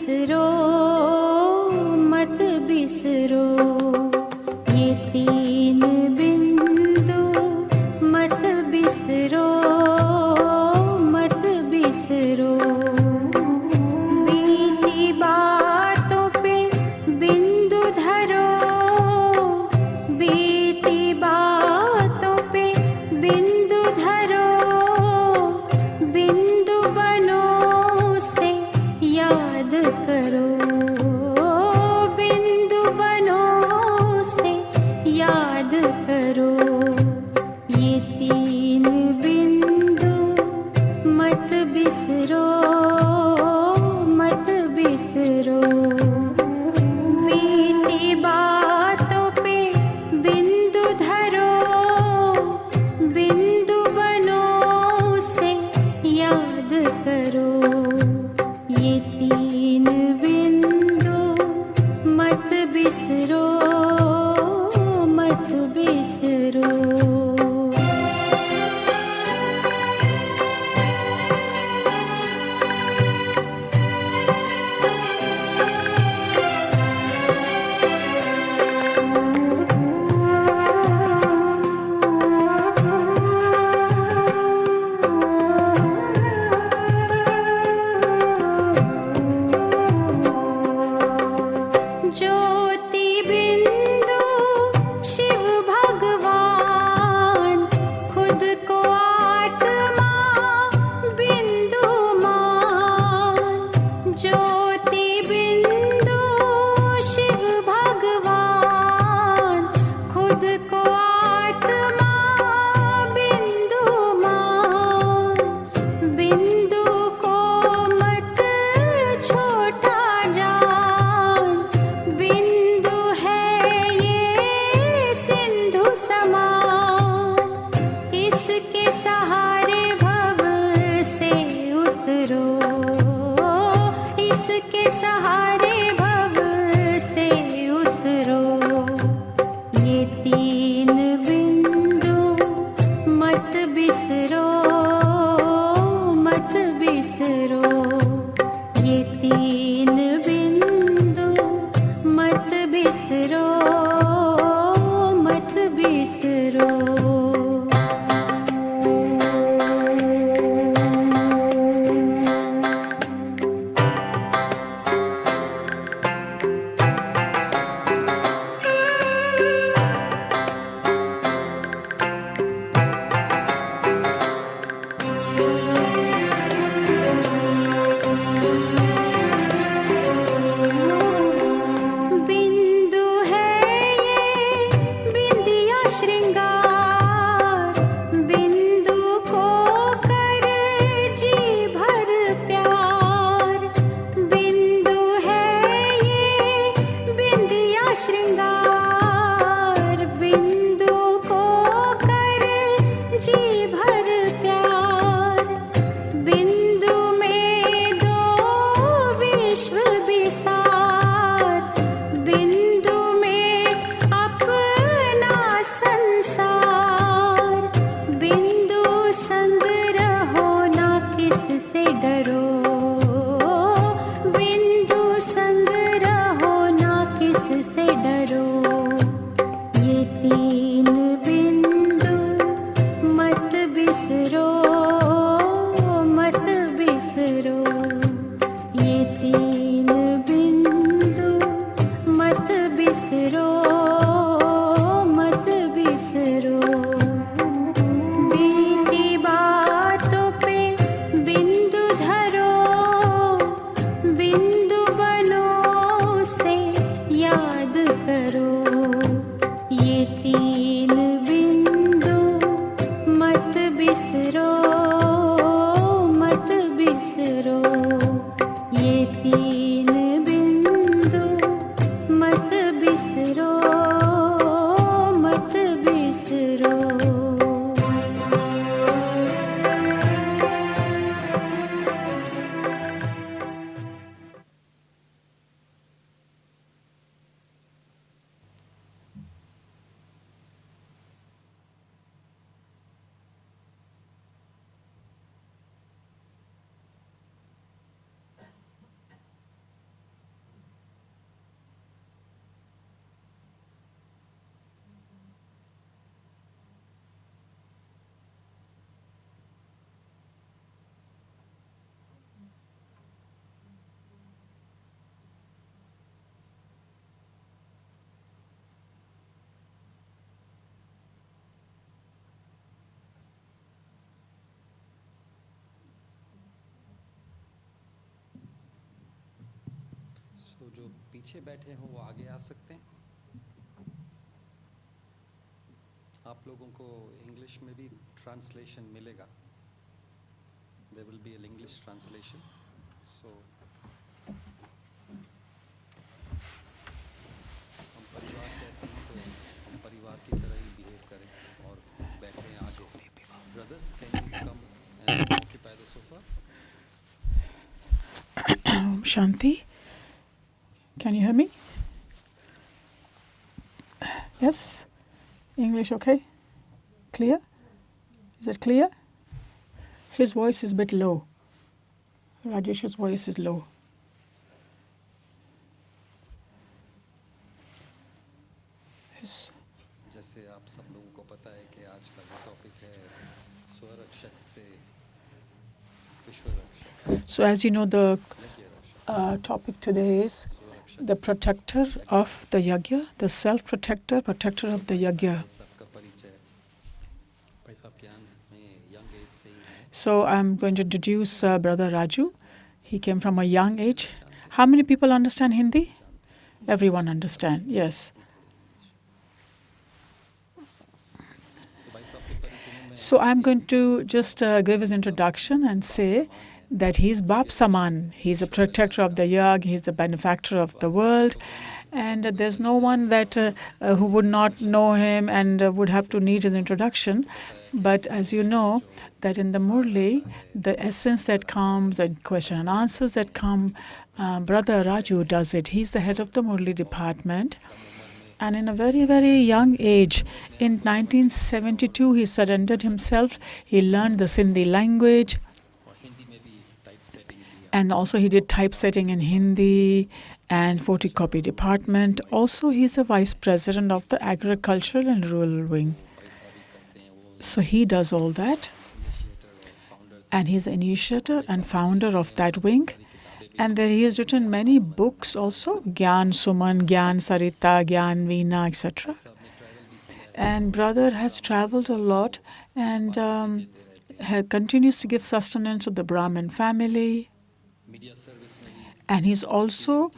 बिसरो मत बिसरो, ये तीन बिंदु मत बिसरो मत बिसरो। बीती बातों पे बिंदु धरो, बीती बातों पे बिंदु धरो, बिंदु बनो से याद करो, बिंदु बनो से याद करो। ये तीन बिंदु मत बिसरो मत बिसरो। बीती बातों पे बिंदु धरो, बिंदु बनो से याद करो। ये तीन बिंदु मत बिसरो मत बिसरो। ज्योति बिंदु शिव भगवान, खुद को आत्मा बिंदु मान। ज्योति बिंदु शिव भगवान, खुद को आत्मा बिंदु मान। बिंदु को मत छोटा जान, बिंदु है ये सिंधु समान। इसके सहारे भव से उतरो, इसके सहारे भव से उतरो। ये तीन बिंदु मत बिसरो मत बिसरो। ये तीन बिंदु मत बिसरो मत बिसरो। बिंदु है ये बिंदिया श्रृंगार, बिंदु को कर जी भर प्यार। बिंदु है ये बिंदिया श्रृंगार, बिंदु को कर जी भर प्यार। बिंदु में दो विश्व विसार, बिंदु में अपना संसार। बिंदु संग रहो ना किससे डरो, बिंदु संग रहो ना किससे डरो। ये तीन बिंदु मत बिसरो मत बिसरो। ये तीन बिंदु मत बिसरो मत बिसरो। बीती बातों पे बिंदु धरो, बिंदु बनो से याद करो। ये तीन बिंदु मत बिसरो मत बिसरो। ये तीन बिंदु मत बिसरो मत बिसरो। तो जो पीछे बैठे हो वो आगे आ सकते हैं. आप लोगों को इंग्लिश में भी ट्रांसलेशन मिलेगा. There will be an English translation. So हम परिवार कहते हैं तो हम परिवार की तरह ही बिहेव करें और बैठे आगे. Brothers, can you come and occupy the sofa? Shanti, can you hear me? Yes? English okay? Clear? Is it clear? His voice is a bit low. Rajesh's voice is low. जैसे आप सब लोगों को पता है कि आज का जो टॉपिक है स्वरक्षक से विश्वरक्षक. So as you know, the topic today is the protector of the Yagya, the self-protector, protector of the Yagya. So I'm going to introduce Brother Raju. He came from a young age. How many people understand Hindi? Everyone understand, yes. So I'm going to just give his introduction and say that he's Bap Saman. He's a protector of the Yag. He's the benefactor of the world. And there's no one that who would not know him and would have to need his introduction. But as you know, that in the Murli, the essence that comes, the question and answers that come, Brother Raju does it. He's the head of the Murli department. And in a very, very young age, in 1972, he surrendered himself. He learned the Sindhi language. And also he did typesetting in Hindi and photocopy department. Also, he's the vice president of the agricultural and rural wing. So he does all that. And he's the initiator and founder of that wing. And then he has written many books also, Gyan Suman, Gyan Sarita, Gyan Veena, etc. And brother has traveled a lot and continues to give sustenance to the Brahmin family. And he's also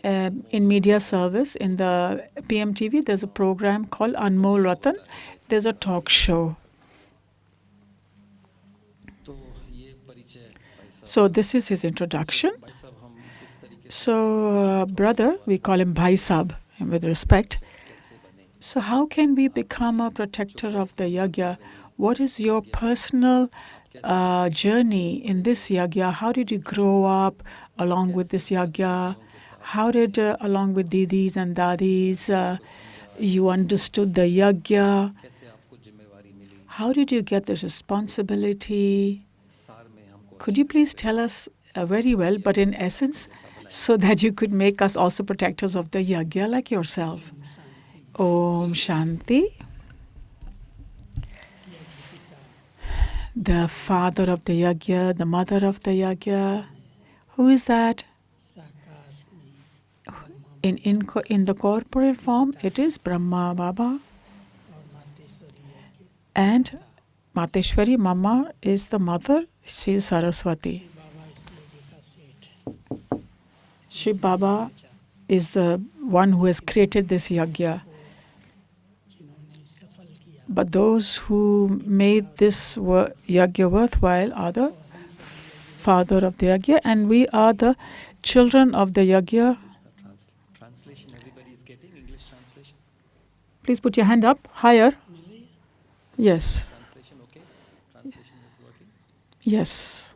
in media service in the PMTV. There's a program called Anmol Ratan. There's a talk show. So this is his introduction. So brother, we call him Bhai Sab with respect. So how can we become a protector of the Yagya? What is your personal journey in this Yagya? How did you grow up along with this Yagya? How did, along with Didis and Dadis, you understood the Yagya? How did you get this responsibility? Could you please tell us very well, but in essence, so that you could make us also protectors of the Yagya like yourself? Om Shanti. The father of the Yagya, the mother of the Yagya. Who is that? In the corporeal form, it is Brahma Baba. And Mateshwari Mama is the mother. She is Saraswati. Shiv Baba is the one who has created this Yagya. But those who made this Yagya worthwhile are the father of the Yagya, and we are the children of the Yagya. Translation, everybody is getting English translation? Please put your hand up higher. Yes. Translation okay? Translation is working? Yes.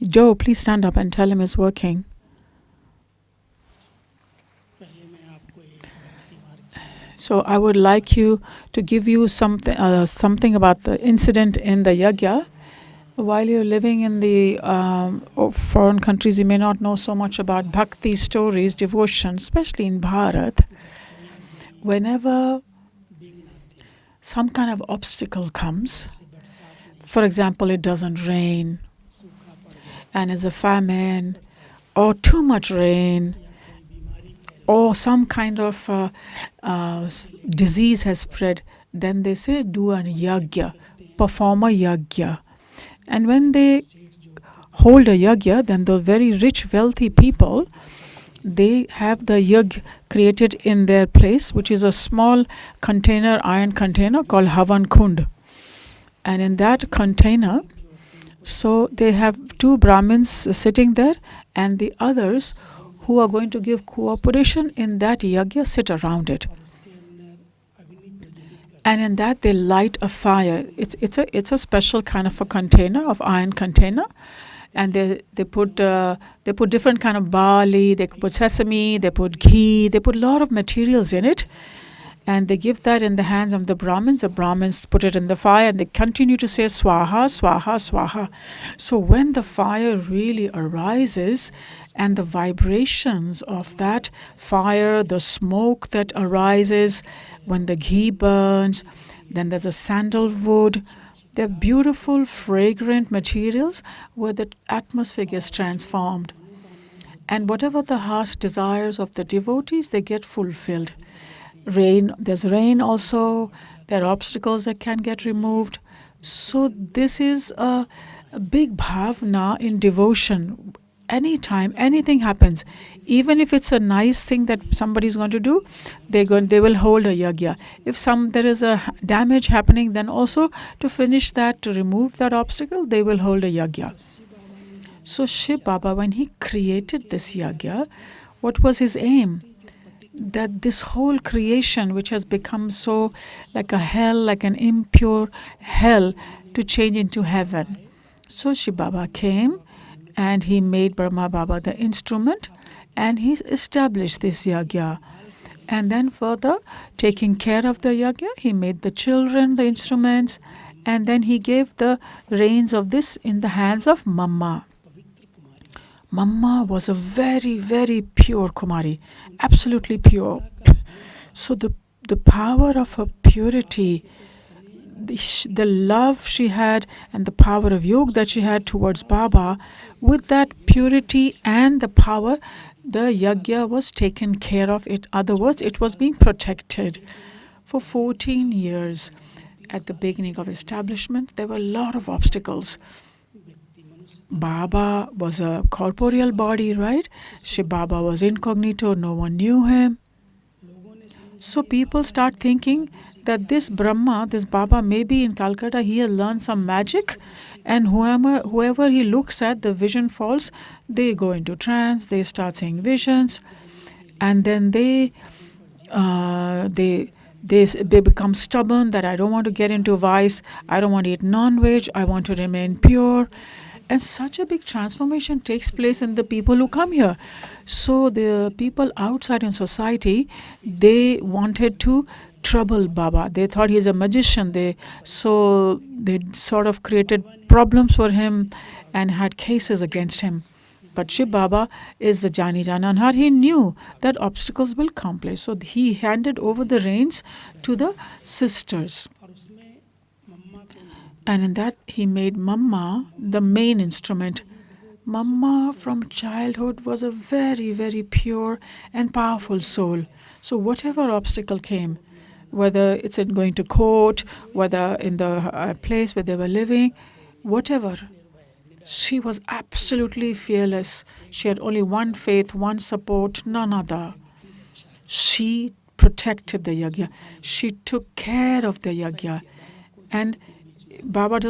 Joe, please stand up and tell him it's working. So I would like you to give you something about the incident in the Yagya. While you're living in the foreign countries, you may not know so much about bhakti stories, devotion, especially in Bharat. Whenever some kind of obstacle comes, for example, it doesn't rain, and there's a famine, or too much rain, or some kind of disease has spread, then they say, do a Yagya, perform a Yagya. And when they hold a yagya, then the very rich, wealthy people, they have the yagya created in their place, which is a small container, iron container called Havan Kund. And in that container, so they have two Brahmins sitting there, and the others who are going to give cooperation in that yagya sit around it. And in that they light a fire. It's a special kind of a container, of iron container, and they put different kind of barley, they put sesame, they put ghee, they put a lot of materials in it, and they give that in the hands of the Brahmins. The Brahmins put it in the fire, and they continue to say swaha, swaha, swaha. So when the fire really arises, and the vibrations of that fire, the smoke that arises when the ghee burns, then there's a sandalwood. They're beautiful, fragrant materials where the atmosphere gets transformed. And whatever the heart's desires of the devotees, they get fulfilled. Rain, there's rain also. There are obstacles that can get removed. So this is a big bhavna in devotion. Anytime anything happens, even if it's a nice thing that somebody's going to do, they will hold a yagya. If there is a damage happening, then also to finish that, to remove that obstacle, they will hold a yagya. So Shiv Baba, when he created this yagya, what was his aim? That this whole creation, which has become so like a hell, like an impure hell, to change into heaven. So Shiv Baba came, and he made Brahma Baba the instrument, and he established this yagya. And then further, taking care of the yagya, he made the children the instruments, and then he gave the reins of this in the hands of Mamma. Mamma was a very, very pure Kumari, absolutely pure. So the power of her purity, the love she had, and the power of yoga that she had towards Baba, with that purity and the power, the yagya was taken care of. In other words, it was being protected for 14 years. At the beginning of establishment, there were a lot of obstacles. Baba was a corporeal body, right? Shiv Baba was incognito, no one knew him. So people start thinking that this Brahma, this Baba, maybe in Calcutta, he has learned some magic, and whoever he looks at, the vision falls, they go into trance, they start seeing visions, and then they become stubborn that I don't want to get into vice, I don't want to eat non-veg, I want to remain pure. And such a big transformation takes place in the people who come here. So the people outside in society, they wanted to trouble Baba. They thought he's a magician. They sort of created problems for him and had cases against him. But Shiv Baba is the Jani Jananhar. He knew that obstacles will come place. So he handed over the reins to the sisters. And in that, he made Mamma the main instrument. Mamma from childhood was a very, very pure and powerful soul. So whatever obstacle came, whether it's in going to court, whether in the place where they were living, whatever, she was absolutely fearless. She had only one faith, one support, none other. She protected the yagya. She took care of the yagya. And Brahma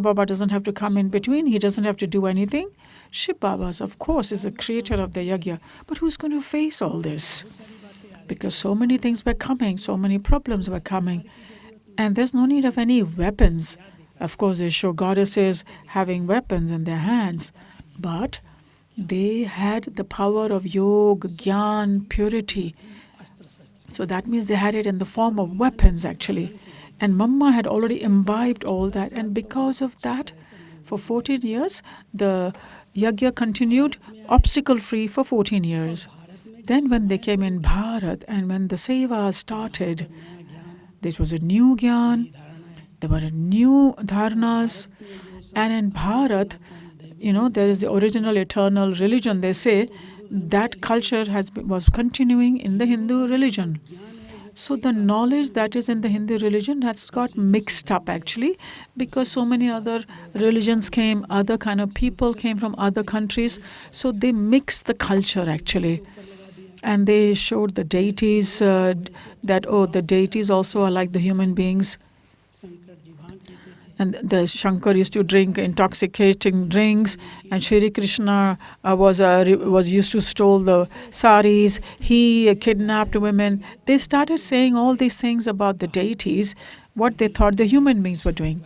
Baba doesn't have to come in between. He doesn't have to do anything. Shiv Baba, of course, is the creator of the yagya. But who's going to face all this? Because so many things were coming, so many problems were coming. And there's no need of any weapons. Of course, they show goddesses having weapons in their hands. But they had the power of yoga, gyan, purity. So that means they had it in the form of weapons, actually. And Mamma had already imbibed all that. And because of that, for 14 years, the yagya continued obstacle-free for 14 years. Then when they came in Bharat and when the seva started, there was a new gyan, there were new dharnas. And in Bharat, there is the original eternal religion. They say that culture was continuing in the Hindu religion. So the knowledge that is in the Hindu religion has got mixed up actually, because so many other religions came, other kind of people came from other countries. So they mixed the culture actually. And they showed the deities that, oh, the deities also are like the human beings. And the Shankar used to drink intoxicating drinks, and Shri Krishna was used to steal the saris. He kidnapped women. They started saying all these things about the deities, what they thought the human beings were doing.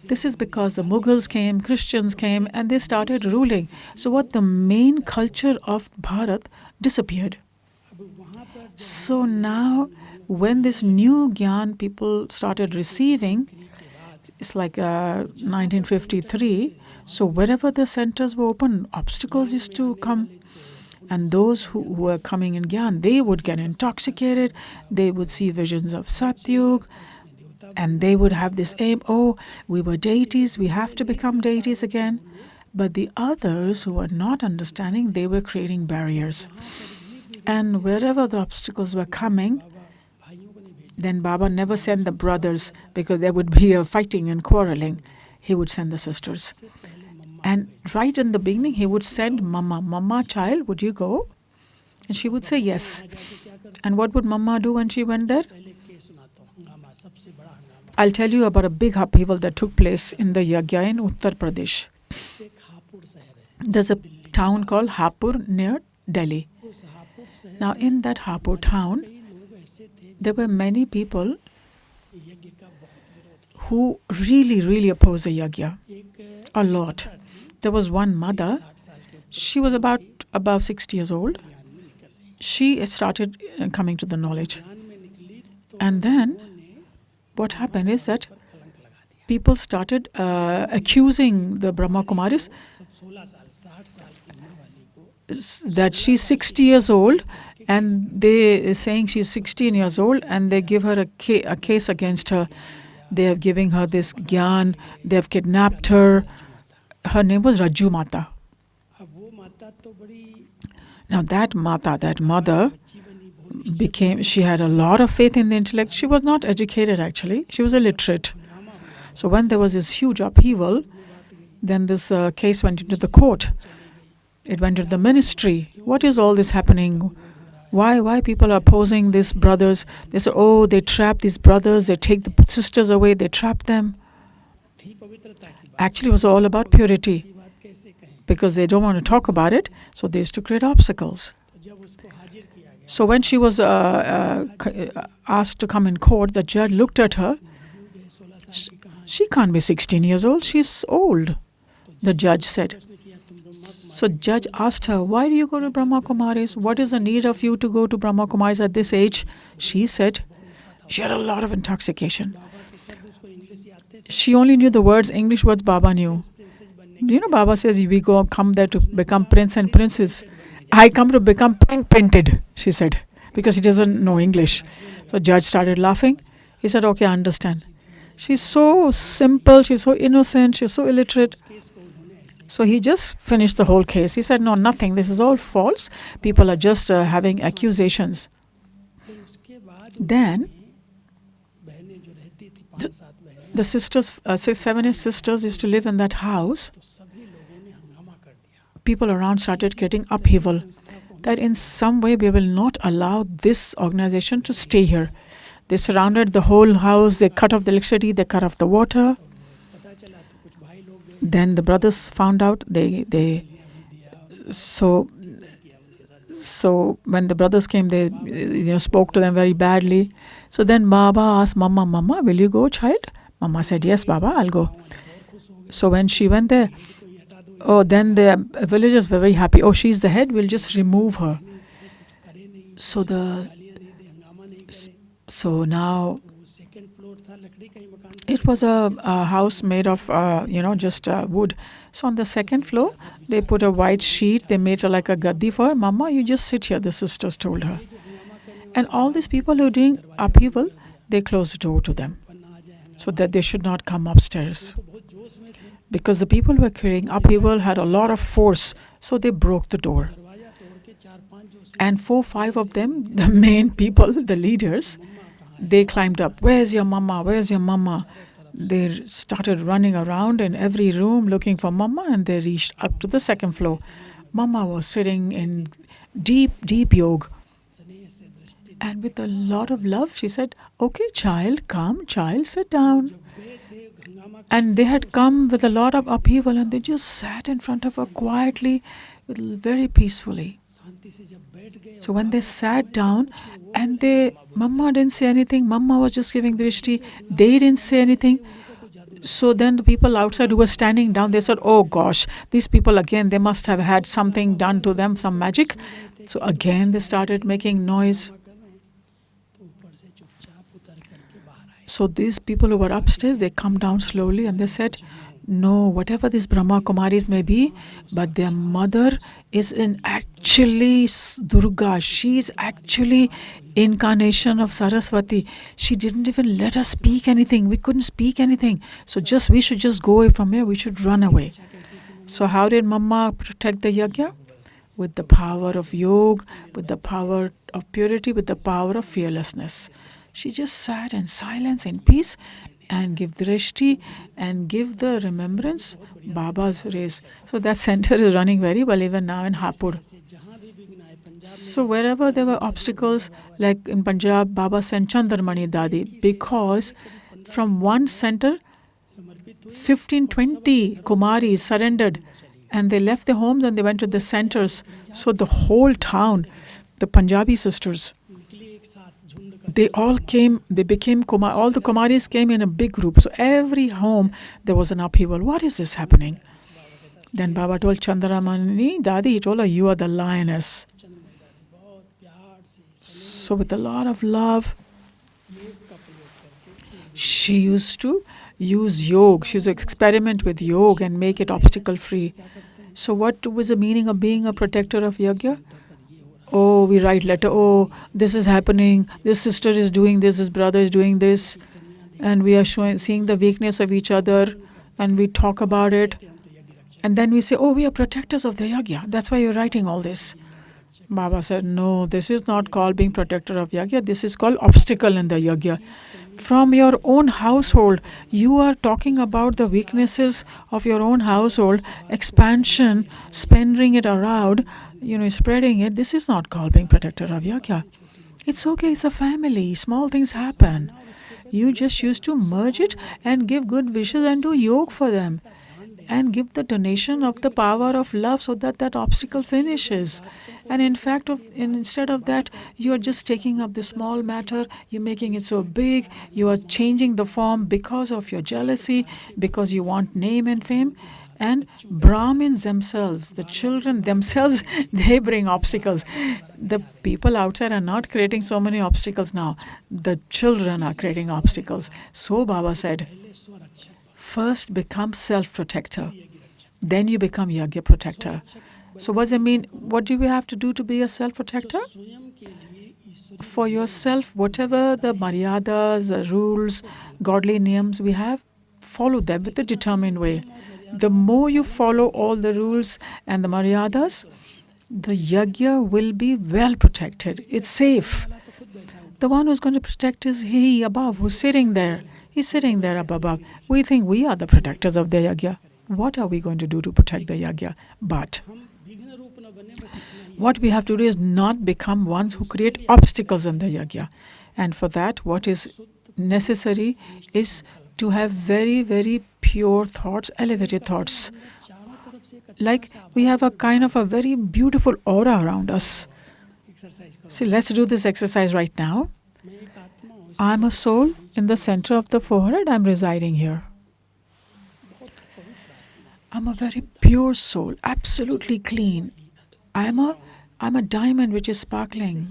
This is because the Mughals came, Christians came, and they started ruling. So what the main culture of Bharat disappeared. So now, when this new Gyan people started receiving, it's like 1953. So wherever the centers were open, obstacles used to come. And those who were coming in Gyan, they would get intoxicated. They would see visions of Satyug. And they would have this aim, oh, we were deities, we have to become deities again. But the others who were not understanding, they were creating barriers. And wherever the obstacles were coming, then Baba never sent the brothers, because there would be a fighting and quarreling. He would send the sisters. And right in the beginning, he would send Mama. Mama, child, would you go? And she would say yes. And what would Mama do when she went there? I'll tell you about a big upheaval that took place in the Yagya in Uttar Pradesh. There's a town called Hapur near Delhi. Now, in that Hapur town, there were many people who really, really opposed the Yagya. A lot. There was one mother. She was about above 60 years old. She started coming to the knowledge. And then what happened is that people started accusing the Brahma Kumaris that she's 60 years old, and they saying she's 16 years old, and they give her a case against her. They are giving her this Gyan. They have kidnapped her. Her name was Raju Mata. Now that mother she had a lot of faith in the intellect. She was not educated actually. She was illiterate. So when there was this huge upheaval, then this case went into the court. It went to the ministry. What is all this happening? Why people are opposing these brothers? They say, oh, they trap these brothers. They take the sisters away. They trap them. Actually, it was all about purity. Because they don't want to talk about it, so they used to create obstacles. So when she was asked to come in court, the judge looked at her. She can't be 16 years old. She's old, the judge said. So judge asked her, why do you go to Brahma Kumaris? What is the need of you to go to Brahma Kumaris at this age? She said she had a lot of intoxication. She only knew the words, English words Baba knew. You know, Baba says, we come there to become prince and princess. I come to become printed, she said, because she doesn't know English. So judge started laughing. He said, okay, I understand. She's so simple, she's so innocent, she's so illiterate. So he just finished the whole case. He said, no, nothing. This is all false. People are just having accusations. Then, the sisters, 7 sisters used to live in that house. People around started getting upheaval. That in some way we will not allow this organization to stay here. They surrounded the whole house. They cut off the electricity. They cut off the water. Then the brothers found out. So when the brothers came, they spoke to them very badly. So then Baba asked Mama, will you go, child? Mama said, yes, Baba, I'll go. So when she went there, then the villagers were very happy. Oh, she's the head. We'll just remove her. So now it was a house made of just wood. So on the second floor, they put a white sheet. They made like a gaddi for her. Mama, you just sit here, the sisters told her. And all these people who are doing upheaval, they closed the door to them so that they should not come upstairs. Because the people who were creating upheaval had a lot of force, so they broke the door. And 4-5 of them, the main people, the leaders, They climbed up. Where's your mama? Where's your mama? They started running around in every room looking for mama, and they reached up to the second floor. Mama was sitting in deep, deep yoga. And with a lot of love, she said, "Okay, child, come, child, sit down." And they had come with a lot of upheaval, and they just sat in front of her quietly, very peacefully. So when they sat down, and Mama didn't say anything, Mama was just giving drishti, they didn't say anything. So then the people outside who were standing down, they said, "Oh gosh, these people again, they must have had something done to them, some magic." So again they started making noise. So these people who were upstairs, they come down slowly and they said, "No, whatever these Brahma Kumaris may be, but their mother is actually Durga. She is actually incarnation of Saraswati. She didn't even let us speak anything. We couldn't speak anything. So we should just go away from here. We should run away." So how did Mama protect the Yagya? With the power of yoga, with the power of purity, with the power of fearlessness. She just sat in silence, in peace, and give drishti and give the remembrance Baba's rays. So that center is running very well even now in Hapur. So wherever there were obstacles, like in Punjab, Baba sent Chandramani Dadi, because from one center, 15-20 Kumaris surrendered, and they left their homes and they went to the centers. So the whole town, the Punjabi sisters, they all came, they became all the Kumaris came in a big group. So every home there was an upheaval. What is this happening? Then Baba told Chandramani Dadi, he told her, "You are the lioness." So with a lot of love, she used to use yoga. She used to experiment with yoga and make it obstacle free. So what was the meaning of being a protector of Yagya? Oh, we write letter. Oh, this is happening. This sister is doing this brother is doing this. And we are seeing the weakness of each other, and we talk about it. And then we say, "Oh, we are protectors of the Yagya. That's why you're writing all this." Baba said, "No, this is not called being protector of Yagya. This is called obstacle in the Yagya." From your own household, you are talking about the weaknesses of your own household, expansion, spreading it around, spreading it. This is not called being protector of Yagya. It's okay, it's a family. Small things happen. You just used to merge it and give good wishes and do yoga for them. And give the donation of the power of love so that that obstacle finishes. And in fact, instead of that, you are just taking up the small matter, you're making it so big, you are changing the form because of your jealousy, because you want name and fame. And Brahmins themselves, the children themselves, they bring obstacles. The people outside are not creating so many obstacles now. The children are creating obstacles. So Baba said, first become self-protector. Then you become Yagya protector. So what does it mean? What do we have to do to be a self-protector? For yourself, whatever the maryadas, the rules, godly niyams we have, follow them with a determined way. The more you follow all the rules and the maryadas, the Yagya will be well protected. It's safe. The one who's going to protect is he above, who's sitting there. He's sitting there up above. We think we are the protectors of the Yagya. What are we going to do to protect the Yagya? But what we have to do is not become ones who create obstacles in the Yagya. And for that, what is necessary is to have very, very pure thoughts, elevated thoughts. Like we have a kind of a very beautiful aura around us. See, let's do this exercise right now. I'm a soul in the center of the forehead. I'm residing here. I'm a very pure soul, absolutely clean. I'm a diamond which is sparkling.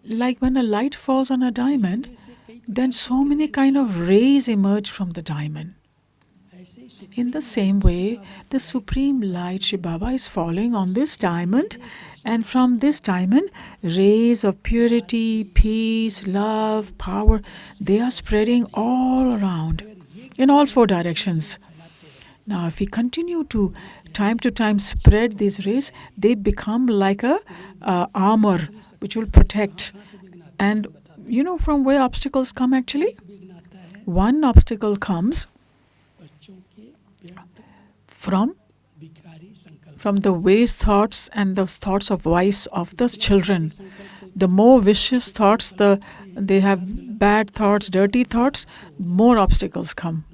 Like when a light falls on a diamond, then so many kind of rays emerge from the diamond. In the same way, the supreme light Shri Baba is falling on this diamond, and from this diamond, rays of purity, peace, love, power, they are spreading all around, in all four directions. Now, if we continue to time spread these rays, they become like a armor which will protect. And You know from where obstacles come actually? One obstacle comes from the waste thoughts and the thoughts of vice of the children. The more vicious thoughts, they have bad thoughts, dirty thoughts, more obstacles come.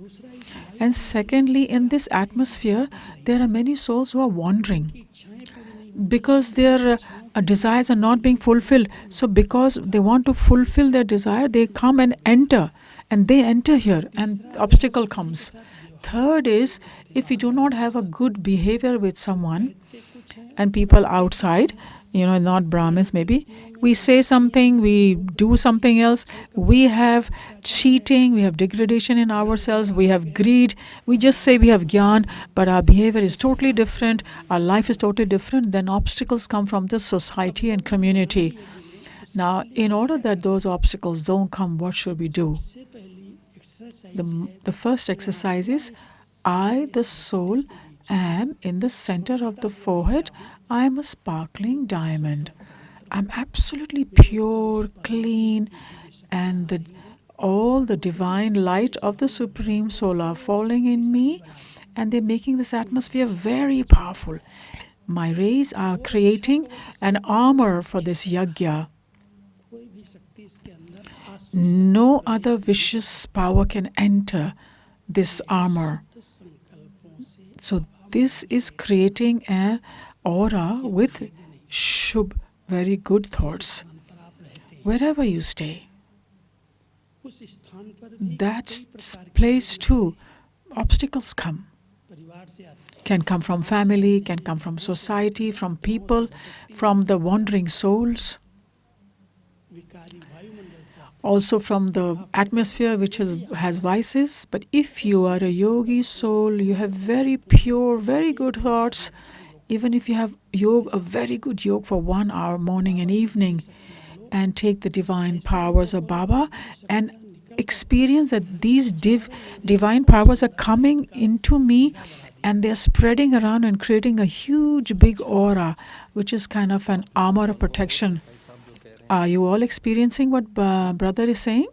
And secondly, in this atmosphere, there are many souls who are wandering because their desires are not being fulfilled. So because they want to fulfill their desire, they come and enter. And they enter here and obstacle comes. Third is, if we do not have a good behavior with someone and people outside, not Brahmins maybe, we say something, we do something else, we have cheating, we have degradation in ourselves, we have greed, we just say we have Gyan, but our behavior is totally different, our life is totally different, then obstacles come from the society and community. Now, in order that those obstacles don't come, what should we do? The first exercise is, I, the soul, am in the center of the forehead. I am a sparkling diamond. I'm absolutely pure, clean, and all the divine light of the Supreme Soul are falling in me, and they're making this atmosphere very powerful. My rays are creating an armor for this Yagya. No other vicious power can enter this armor. So this is creating an aura with Shubh, very good thoughts. Wherever you stay, that place too, obstacles come. Can come from family, can come from society, from people, from the wandering souls. Also from the atmosphere which has vices. But if you are a yogi soul, you have very pure, very good thoughts. Even if you have a very good yoga for 1 hour morning and evening, and take the divine powers of Baba and experience that these divine powers are coming into me and they're spreading around and creating a huge big aura, which is kind of an armor of protection. Are you all experiencing what brother is saying?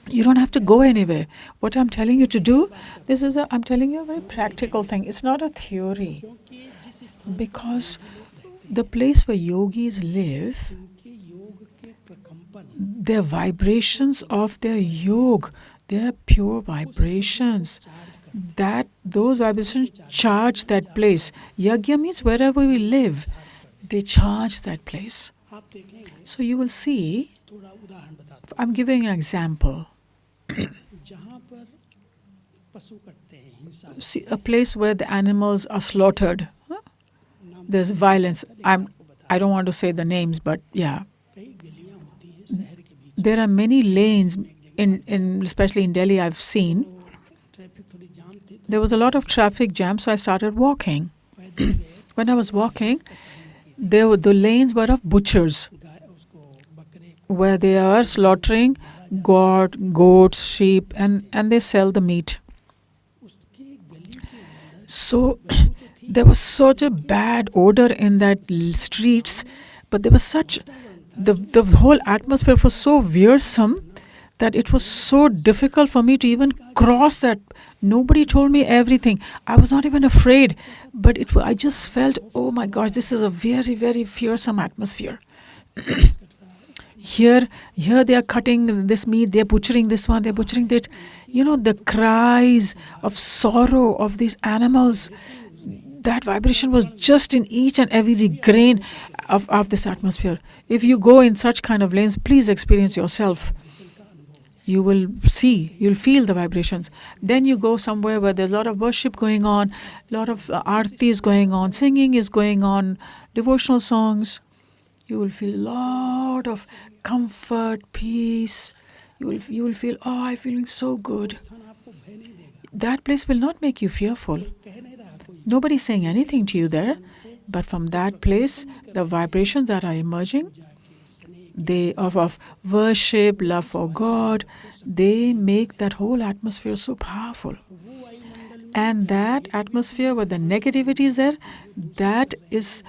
You don't have to go anywhere. What I'm telling you to do, I'm telling you a very practical thing. It's not a theory. Because the place where yogis live, their vibrations of their yoga, they are pure vibrations. Those vibrations charge that place. Yagya means wherever we live, they charge that place. So you will see, I'm giving an example. See, a place where the animals are slaughtered. There's violence. I don't want to say the names, but yeah. There are many lanes, especially in Delhi, I've seen. There was a lot of traffic jam, so I started walking. When I was walking, the lanes were of butchers, where they are slaughtering goats, sheep, and they sell the meat. So there was such a bad odor in that streets, but there was the whole atmosphere was so wearisome that it was so difficult for me to even cross that. Nobody told me everything. I was not even afraid, but I just felt, oh my gosh, this is a very, very fearsome atmosphere. Here they are cutting this meat, they are butchering this one, they are butchering that. The cries of sorrow of these animals, that vibration was just in each and every grain of this atmosphere. If you go in such kind of lanes, please experience yourself. You will see, you'll feel the vibrations. Then you go somewhere where there's a lot of worship going on, a lot of aarti is going on, singing is going on, devotional songs. You will feel a lot of comfort, peace. You will feel, I'm feeling so good. That place will not make you fearful. Nobody's saying anything to you there, but from that place, the vibrations that are emerging, they of worship, love for God, they make that whole atmosphere so powerful. And that atmosphere where the negativity is there, that is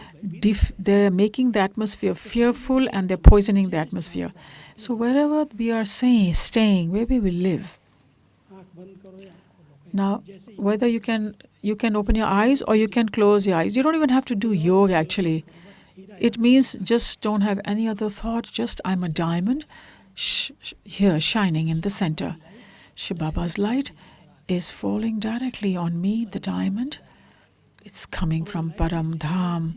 they're making the atmosphere fearful and they're poisoning the atmosphere. So wherever we are staying, wherever we live, now whether you can open your eyes or you can close your eyes. You don't even have to do yoga actually. It means just don't have any other thought. Just I'm a diamond here shining in the center. Shiv Baba's light is falling directly on me, the diamond. It's coming from Param Dham.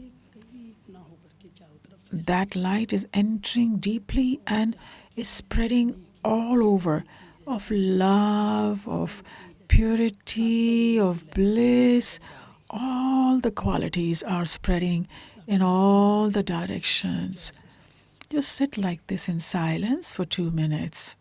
That light is entering deeply and is spreading all over, of love, of purity, of bliss. All the qualities are spreading in all the directions. Just sit like this in silence for 2 minutes.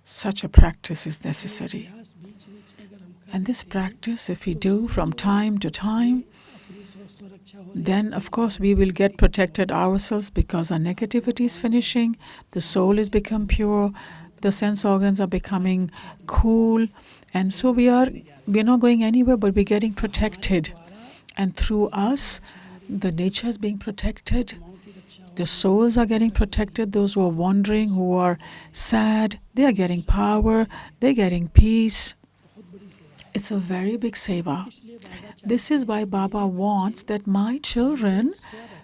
Such a practice is necessary. And this practice, if we do from time to time, then of course we will get protected ourselves because our negativity is finishing, the soul is become pure, the sense organs are becoming cool, and so we're not going anywhere, but we're getting protected. And through us, the nature is being protected. The souls are getting protected. Those who are wandering, who are sad, they are getting power, they're getting peace. It's a very big seva. This is why Baba wants that my children,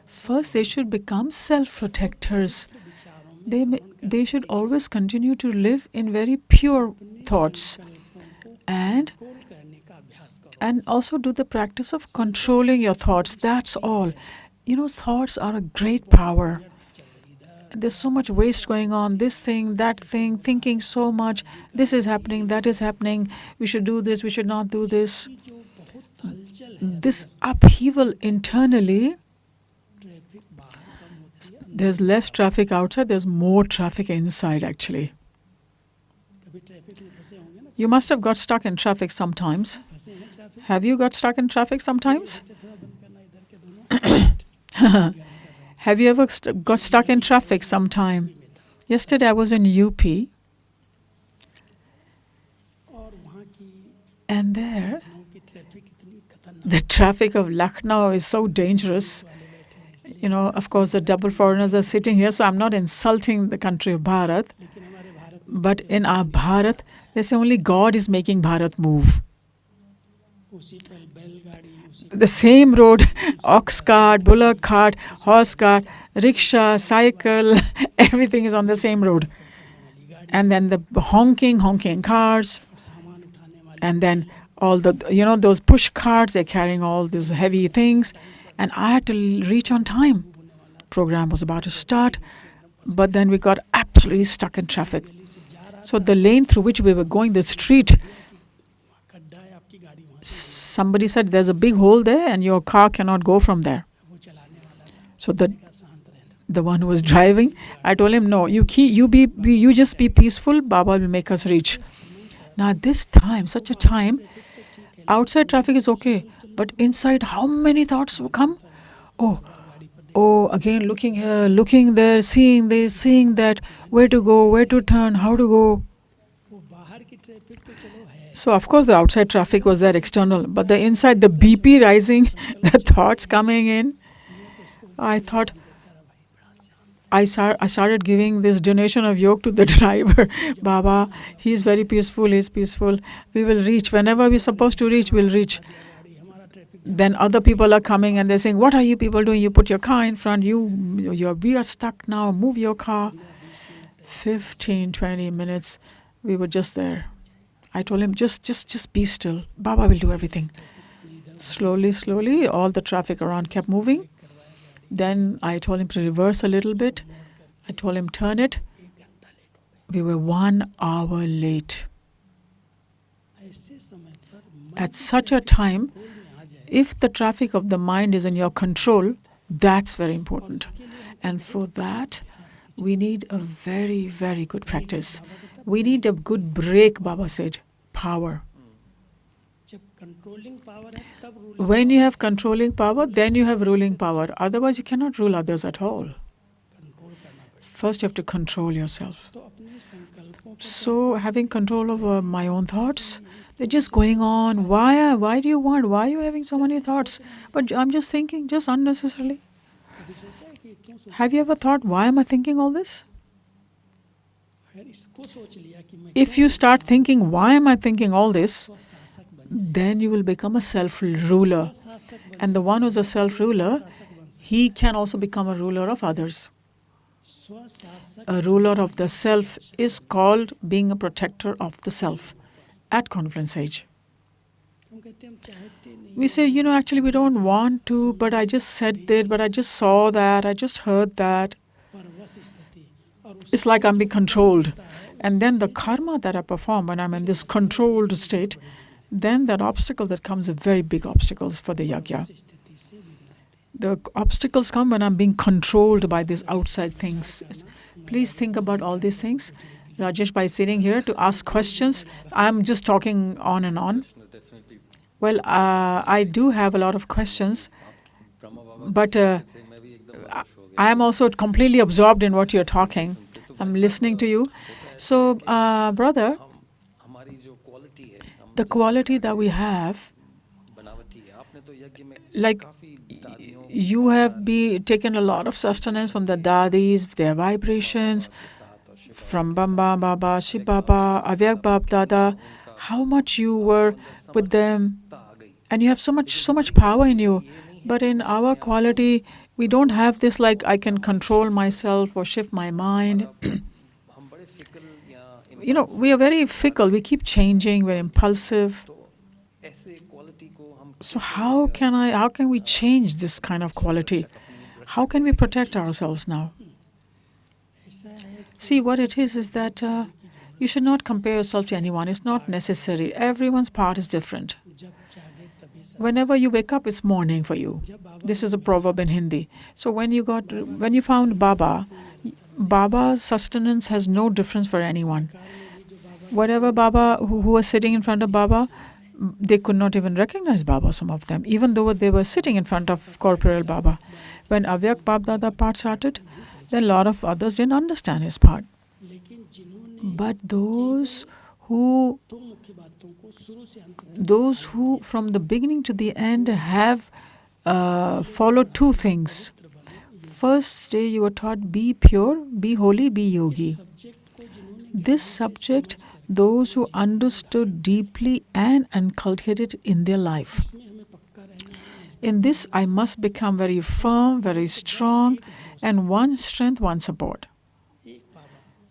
first they should become self-protectors. They should always continue to live in very pure thoughts and also do the practice of controlling your thoughts. That's all. Thoughts are a great power. There's so much waste going on, this thing, that thing, thinking so much, this is happening, that is happening, we should do this, we should not do this. This upheaval internally, there's less traffic outside, there's more traffic inside actually. You must have got stuck in traffic sometimes. Have you got stuck in traffic sometimes? Have you ever got stuck in traffic sometime? Yesterday I was in UP, and there the traffic of Lucknow is so dangerous. Of course the double foreigners are sitting here, so I'm not insulting the country of Bharat, but in our Bharat they say only God is making Bharat move. The same road, ox cart, bullock cart, horse cart, rickshaw, cycle, everything is on the same road. And then the honking cars, and then all the, those push carts, they're carrying all these heavy things. And I had to reach on time. Program was about to start, but then we got absolutely stuck in traffic. So the lane through which we were going, the street, somebody said there's a big hole there and your car cannot go from there. So the one who was driving, I told him, no, you just be peaceful, Baba will make us reach. Now this time, such a time, outside traffic is okay, but inside how many thoughts will come? Oh, again looking here, looking there, seeing this, seeing that, where to go, where to turn, how to go. So of course the outside traffic was there external, but the inside, the BP rising, the thoughts coming in. I thought, I started giving this donation of yoga to the driver. Baba, he's very peaceful, he's peaceful. We will reach. Whenever we're supposed to reach, we'll reach. Then other people are coming and they're saying, what are you people doing? You put your car in front, we are stuck now, move your car. 15, 20 minutes, we were just there. I told him, just be still. Baba will do everything. Slowly, all the traffic around kept moving. Then I told him to reverse a little bit. I told him turn it. We were 1 hour late. At such a time, if the traffic of the mind is in your control, that's very important. And for that, we need a very, very good practice. We need a good break, Baba said, power. When you have controlling power, then you have ruling power. Otherwise, you cannot rule others at all. First, you have to control yourself. So, having control over my own thoughts, they're just going on. Why do you want? Why are you having so many thoughts? But I'm just thinking, just unnecessarily. Have you ever thought, why am I thinking all this? If you start thinking, why am I thinking all this, then you will become a self-ruler. And the one who's a self-ruler, he can also become a ruler of others. A ruler of the self is called being a protector of the self at conference age. We say, actually we don't want to, but I just said that, but I just saw that, I just heard that. It's like I'm being controlled. And then the karma that I perform when I'm in this controlled state, then that obstacle that comes are very big obstacles for the Yagya. The obstacles come when I'm being controlled by these outside things. Please think about all these things. Rajesh Bhai is sitting here to ask questions. I'm just talking on and on. Well, I do have a lot of questions, but I am also completely absorbed in what you're talking. I'm listening to you. So, brother, the quality that we have, like you have taken a lot of sustenance from the dadis, their vibrations, from Bamba, Baba, Shiv Baba, Avyak Bab Dada, how much you were with them, and you have so much power in you. But in our quality, we don't have this like I can control myself or shift my mind. We are very fickle. We keep changing. We're impulsive. So how can we change this kind of quality? How can we protect ourselves now? See, what it is that you should not compare yourself to anyone. It's not necessary. Everyone's part is different. Whenever you wake up, it's morning for you. This is a proverb in Hindi. So when you found Baba, Baba's sustenance has no difference for anyone. Whatever Baba, who was sitting in front of Baba, they could not even recognize Baba, some of them, even though they were sitting in front of corporeal Baba. When Avyak Bab Dada part started, then a lot of others didn't understand his part. But those who from the beginning to the end have followed two things. First day you were taught, be pure, be holy, be yogi. This subject, those who understood deeply and inculcated in their life. In this, I must become very firm, very strong, and one strength, one support.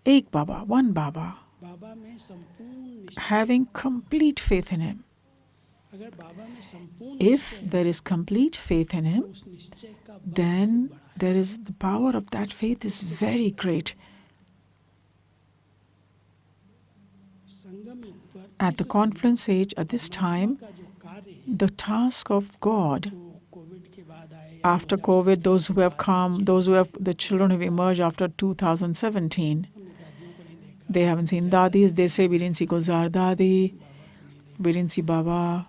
Ek Baba, one Baba. Having complete faith in him. If there is complete faith in him, then the power of that faith is very great. At the conference age, at this time, the task of God, after COVID, those who have come, the children who have emerged after 2017, they haven't seen Dadis. They say, we didn't see Gulzar Dadi, we didn't see Baba.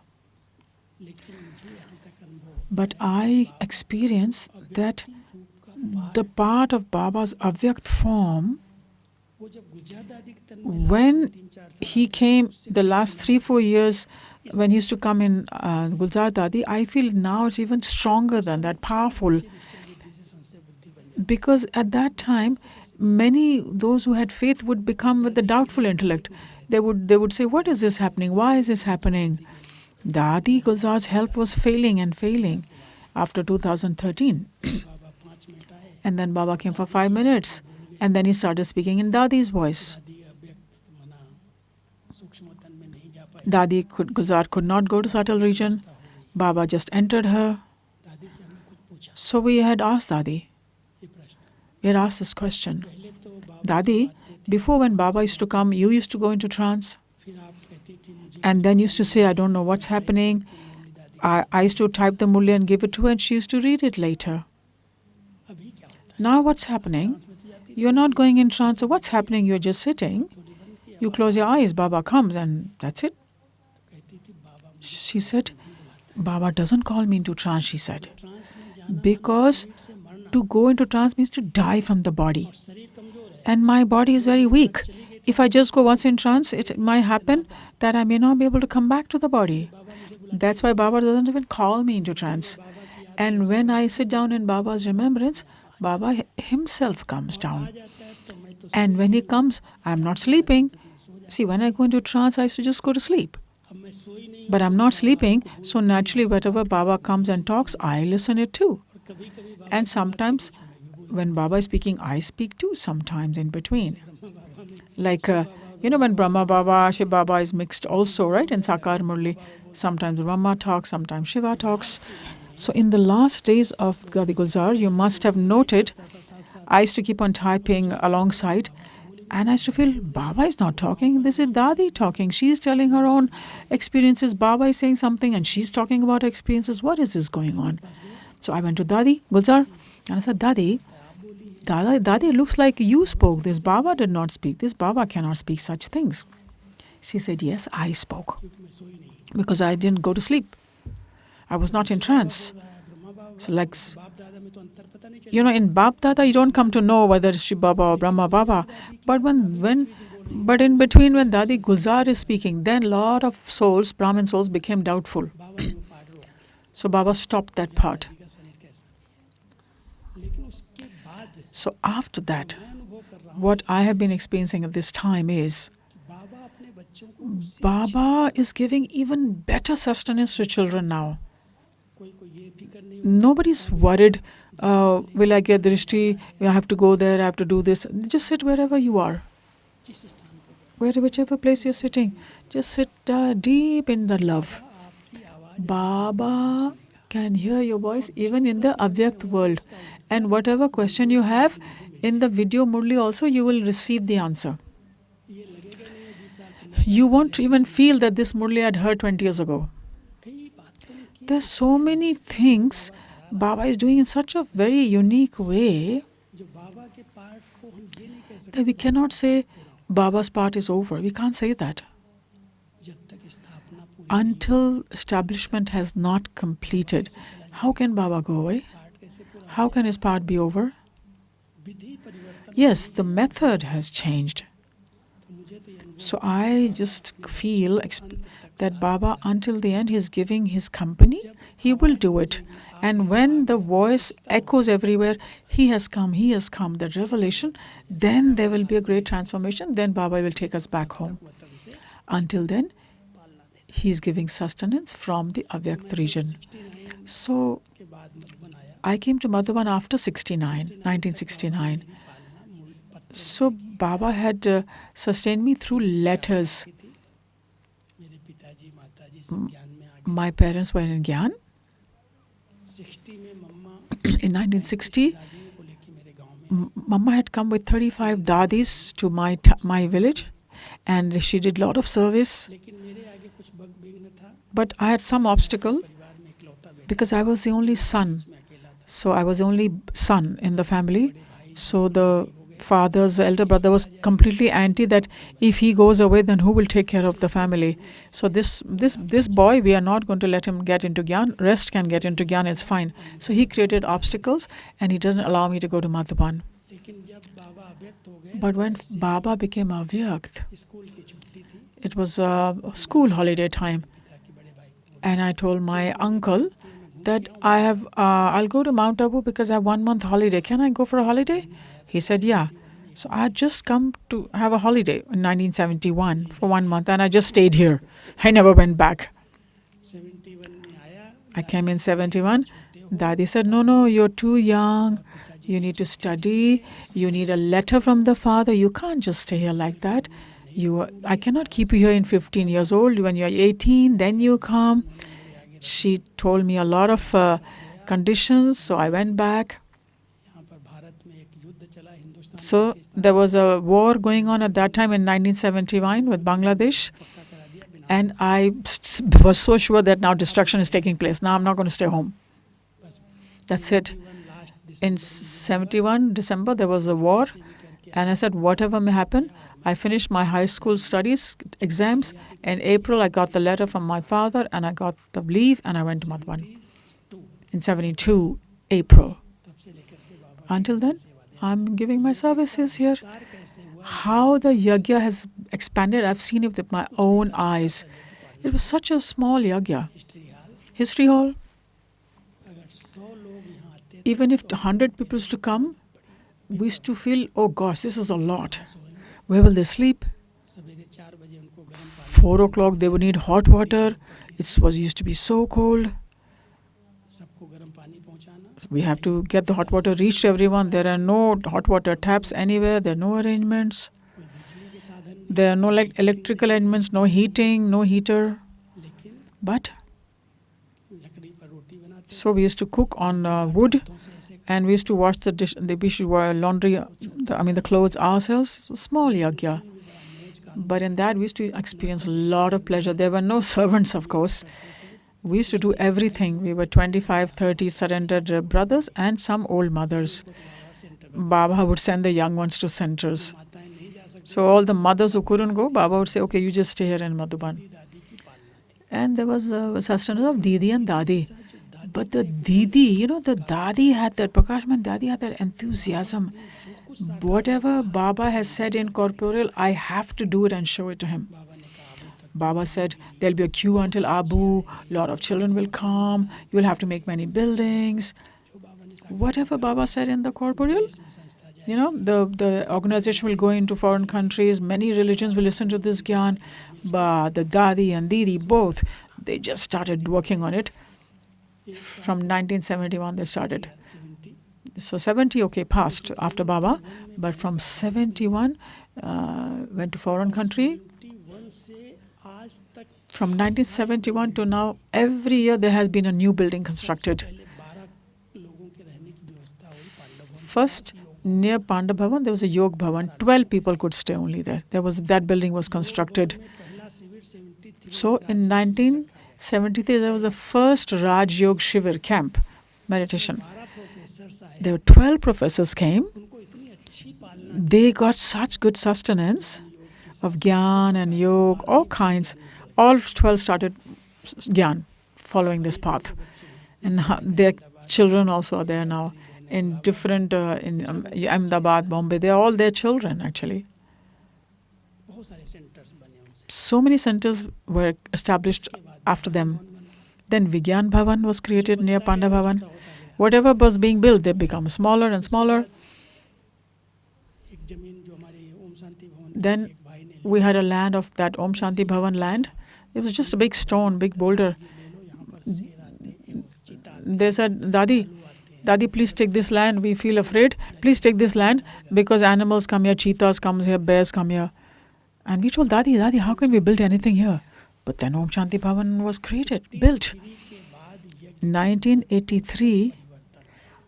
But I experienced that the part of Baba's Avyakt form, when he came the last 3-4 years, when he used to come in Gulzar Dadi, I feel now it's even stronger than that, powerful. Because at that time, those who had faith would become with the doubtful intellect. They would say, what is this happening? Why is this happening? Dadi Gulzar's help was failing and failing after 2013. And then Baba came for 5 minutes. And then he started speaking in Dadi's voice. Gulzar could not go to subtle region. Baba just entered her. So we had asked Dadi, we had asked this question, Dadi, before when Baba used to come, you used to go into trance and then used to say, I don't know what's happening. I used to type the Murli and give it to her and she used to read it later. Now what's happening? You're not going in trance. So what's happening? You're just sitting. You close your eyes, Baba comes and that's it. She said, Baba doesn't call me into trance, she said. Because to go into trance means to die from the body. And my body is very weak. If I just go once in trance, it might happen that I may not be able to come back to the body. That's why Baba doesn't even call me into trance. And when I sit down in Baba's remembrance, Baba himself comes down. And when he comes, I'm not sleeping. See, when I go into trance, I used to just go to sleep. But I'm not sleeping, so naturally whatever Baba comes and talks, I listen it too. And sometimes when Baba is speaking, I speak too sometimes in between. Like, when Brahma Baba, Shiva Baba is mixed also, right, in Sakar Murli. Sometimes Brahma talks, sometimes Shiva talks. So in the last days of Gadi Gulzar, you must have noted, I used to keep on typing alongside. And I used to feel, Baba is not talking. This is Dadi talking. She's telling her own experiences. Baba is saying something and she's talking about her experiences. What is this going on? So I went to Dadi, Gulzar, and I said, Dadi, it looks like you spoke. This Baba did not speak. This Baba cannot speak such things. She said, yes, I spoke. Because I didn't go to sleep. I was not in trance. So like, in Bap Dada, you don't come to know whether it's Shiva Baba or Brahma Baba. But but in between when Dadi Gulzar is speaking, then a lot of souls, Brahmin souls, became doubtful. So Baba stopped that part. So after that, what I have been experiencing at this time is, Baba is giving even better sustenance to children now. Nobody's worried, will I get drishti, I have to go there, I have to do this. Just sit wherever you are. Whichever place you're sitting, just sit deep in the love. Baba can hear your voice even in the Avyakt world. And whatever question you have, in the video Murli also, you will receive the answer. You won't even feel that this Murli had heard 20 years ago. There's so many things Baba is doing in such a very unique way that we cannot say Baba's part is over. We can't say that. Until establishment has not completed, how can Baba go away? How can his part be over? Yes, the method has changed. So I just feel that Baba, until the end, he's giving his company. He will do it. And when the voice echoes everywhere, he has come, that revelation, then there will be a great transformation. Then Baba will take us back home. Until then, he's giving sustenance from the Avyakt region. So I came to Madhuban after 1969. So Baba had sustained me through letters. My parents were in Gyan. In 1960, Mama had come with 35 dadis to my village, and she did a lot of service. But I had some obstacle because I was the only son. So I was the only son in the family. So the father's elder brother was completely anti that if he goes away, then who will take care of the family? So this boy, we are not going to let him get into Gyan. Rest can get into Gyan, it's fine. So he created obstacles and he doesn't allow me to go to Madhuban. But when Baba became Avyakt, it was a school holiday time. And I told my uncle that I'll go to Mount Abu because I have 1 month holiday. Can I go for a holiday? He said, yeah. So I had just come to have a holiday in 1971 for 1 month, and I just stayed here. I never went back. I came in 71. Dadi said, no, you're too young. You need to study. You need a letter from the father. You can't just stay here like that. I cannot keep you here in 15 years old. When you're 18, then you come. She told me a lot of conditions, so I went back. So there was a war going on at that time in 1971 with Bangladesh. And I was so sure that now destruction is taking place. Now I'm not going to stay home. That's it. In 71 December, there was a war. And I said, whatever may happen, I finished my high school studies, exams. In April, I got the letter from my father and I got the leave and I went to Madhuban. In 72, April. Until then, I'm giving my services here. How the Yagya has expanded, I've seen it with my own eyes. It was such a small Yagya. History hall. Even if 100 people used to come, we used to feel, oh gosh, this is a lot. Where will they sleep? 4 o'clock, they would need hot water. It used to be so cold. We have to get the hot water reach to everyone. There are no hot water taps anywhere. There are no arrangements. There are no electrical arrangements, no heating, no heater. But so we used to cook on wood, and we used to wash the dish. We used to wear laundry. The clothes ourselves. Small Yagya. But in that, we used to experience a lot of pleasure. There were no servants, of course. We used to do everything. We were 25, 30 surrendered brothers and some old mothers. Baba would send the young ones to centers. So all the mothers who couldn't go, Baba would say, okay, you just stay here in Madhuban. And there was a sustenance of Didi and Dadi. But the Didi, the Dadi had that, Prakashman Dadi had that enthusiasm. Whatever Baba has said in corporeal, I have to do it and show it to him. Baba said, there'll be a queue until Abu, a lot of children will come, you'll have to make many buildings. Whatever Baba said in the corporeal, the organization will go into foreign countries, many religions will listen to this Gyan, but the Dadi and Didi both, they just started working on it. From 1971 they started. So 70, passed after Baba, but from 71, went to foreign country. From 1971 to now, every year there has been a new building constructed. First, near Panda Bhavan, there was a Yog Bhavan. 12 people could stay only there. That building was constructed. So in 1973, there was the first Raj Yog Shivir camp, meditation. There were 12 professors came. They got such good sustenance of Gyan and Yoga, all kinds. All 12 started Gyan, following this path. And their children also are there now. In different, in Ahmedabad, Bombay, they are all their children actually. So many centers were established after them. Then Vigyan Bhavan was created near Panda Bhavan. Whatever was being built, they become smaller and smaller. Then we had a land of that Om Shanti Bhavan land. It was just a big stone, big boulder. They said, Dadi, please take this land. We feel afraid. Please take this land because animals come here, cheetahs come here, bears come here. And we told Dadi, how can we build anything here? But then Om Shanti Bhavan was created, built. In 1983,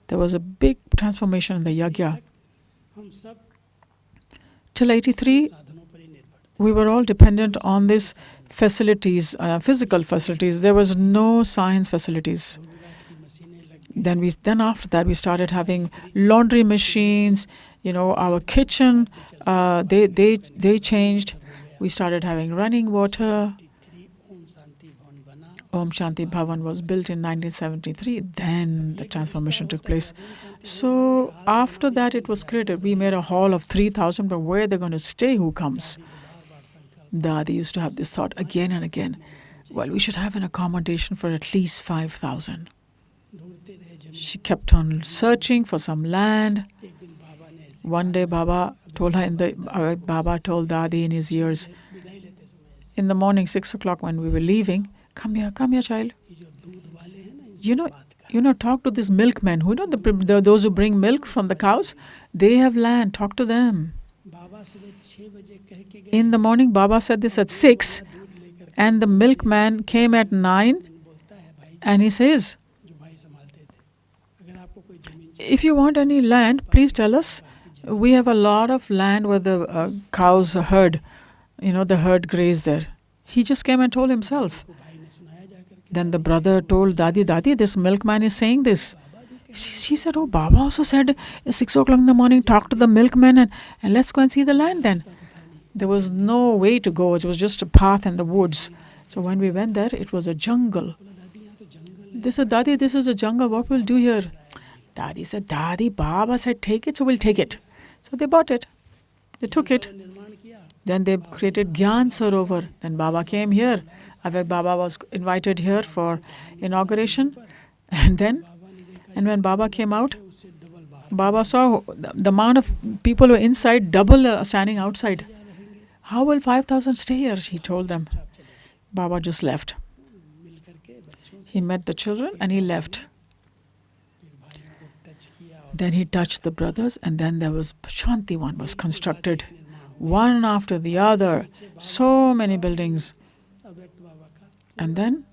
there was a big transformation in the Yagya. Till 83, we were all dependent on these facilities, physical facilities. There was no science facilities. Then after that, we started having laundry machines. Our kitchen, they changed. We started having running water. Om Shanti Bhavan was built in 1973. Then the transformation took place. So after that, it was created. We made a hall of 3,000, but where they're going to stay, who comes? Dadi used to have this thought again and again. Well, we should have an accommodation for at least 5,000. She kept on searching for some land. One day, Baba told Dadi in his ears, in the morning, 6 o'clock when we were leaving, come here, child. Talk to these milkmen. Those who bring milk from the cows, they have land. Talk to them. In the morning, Baba said this at 6, and the milkman came at 9, and he says, if you want any land, please tell us. We have a lot of land where the cows herd, the herd graze there. He just came and told himself. Then the brother told Dadi, Dadi, this milkman is saying this. She said, oh, Baba also said 6 o'clock in the morning, talk to the milkman and let's go and see the land then. There was no way to go. It was just a path in the woods. So when we went there, it was a jungle. They said, Dadi, this is a jungle. What we'll do here? Dadi said, Dadi, Baba said, take it, so we'll take it. So they bought it. They took it. Then they created Gyan Sarovar. Then Baba came here. Baba was invited here for inauguration. And when Baba came out, Baba saw the amount of people who were inside, double standing outside. How will 5,000 stay here? He told them. Baba just left. He met the children and he left. Then he touched the brothers, and then there was Shantivan was constructed, one after the other, so many buildings. And then,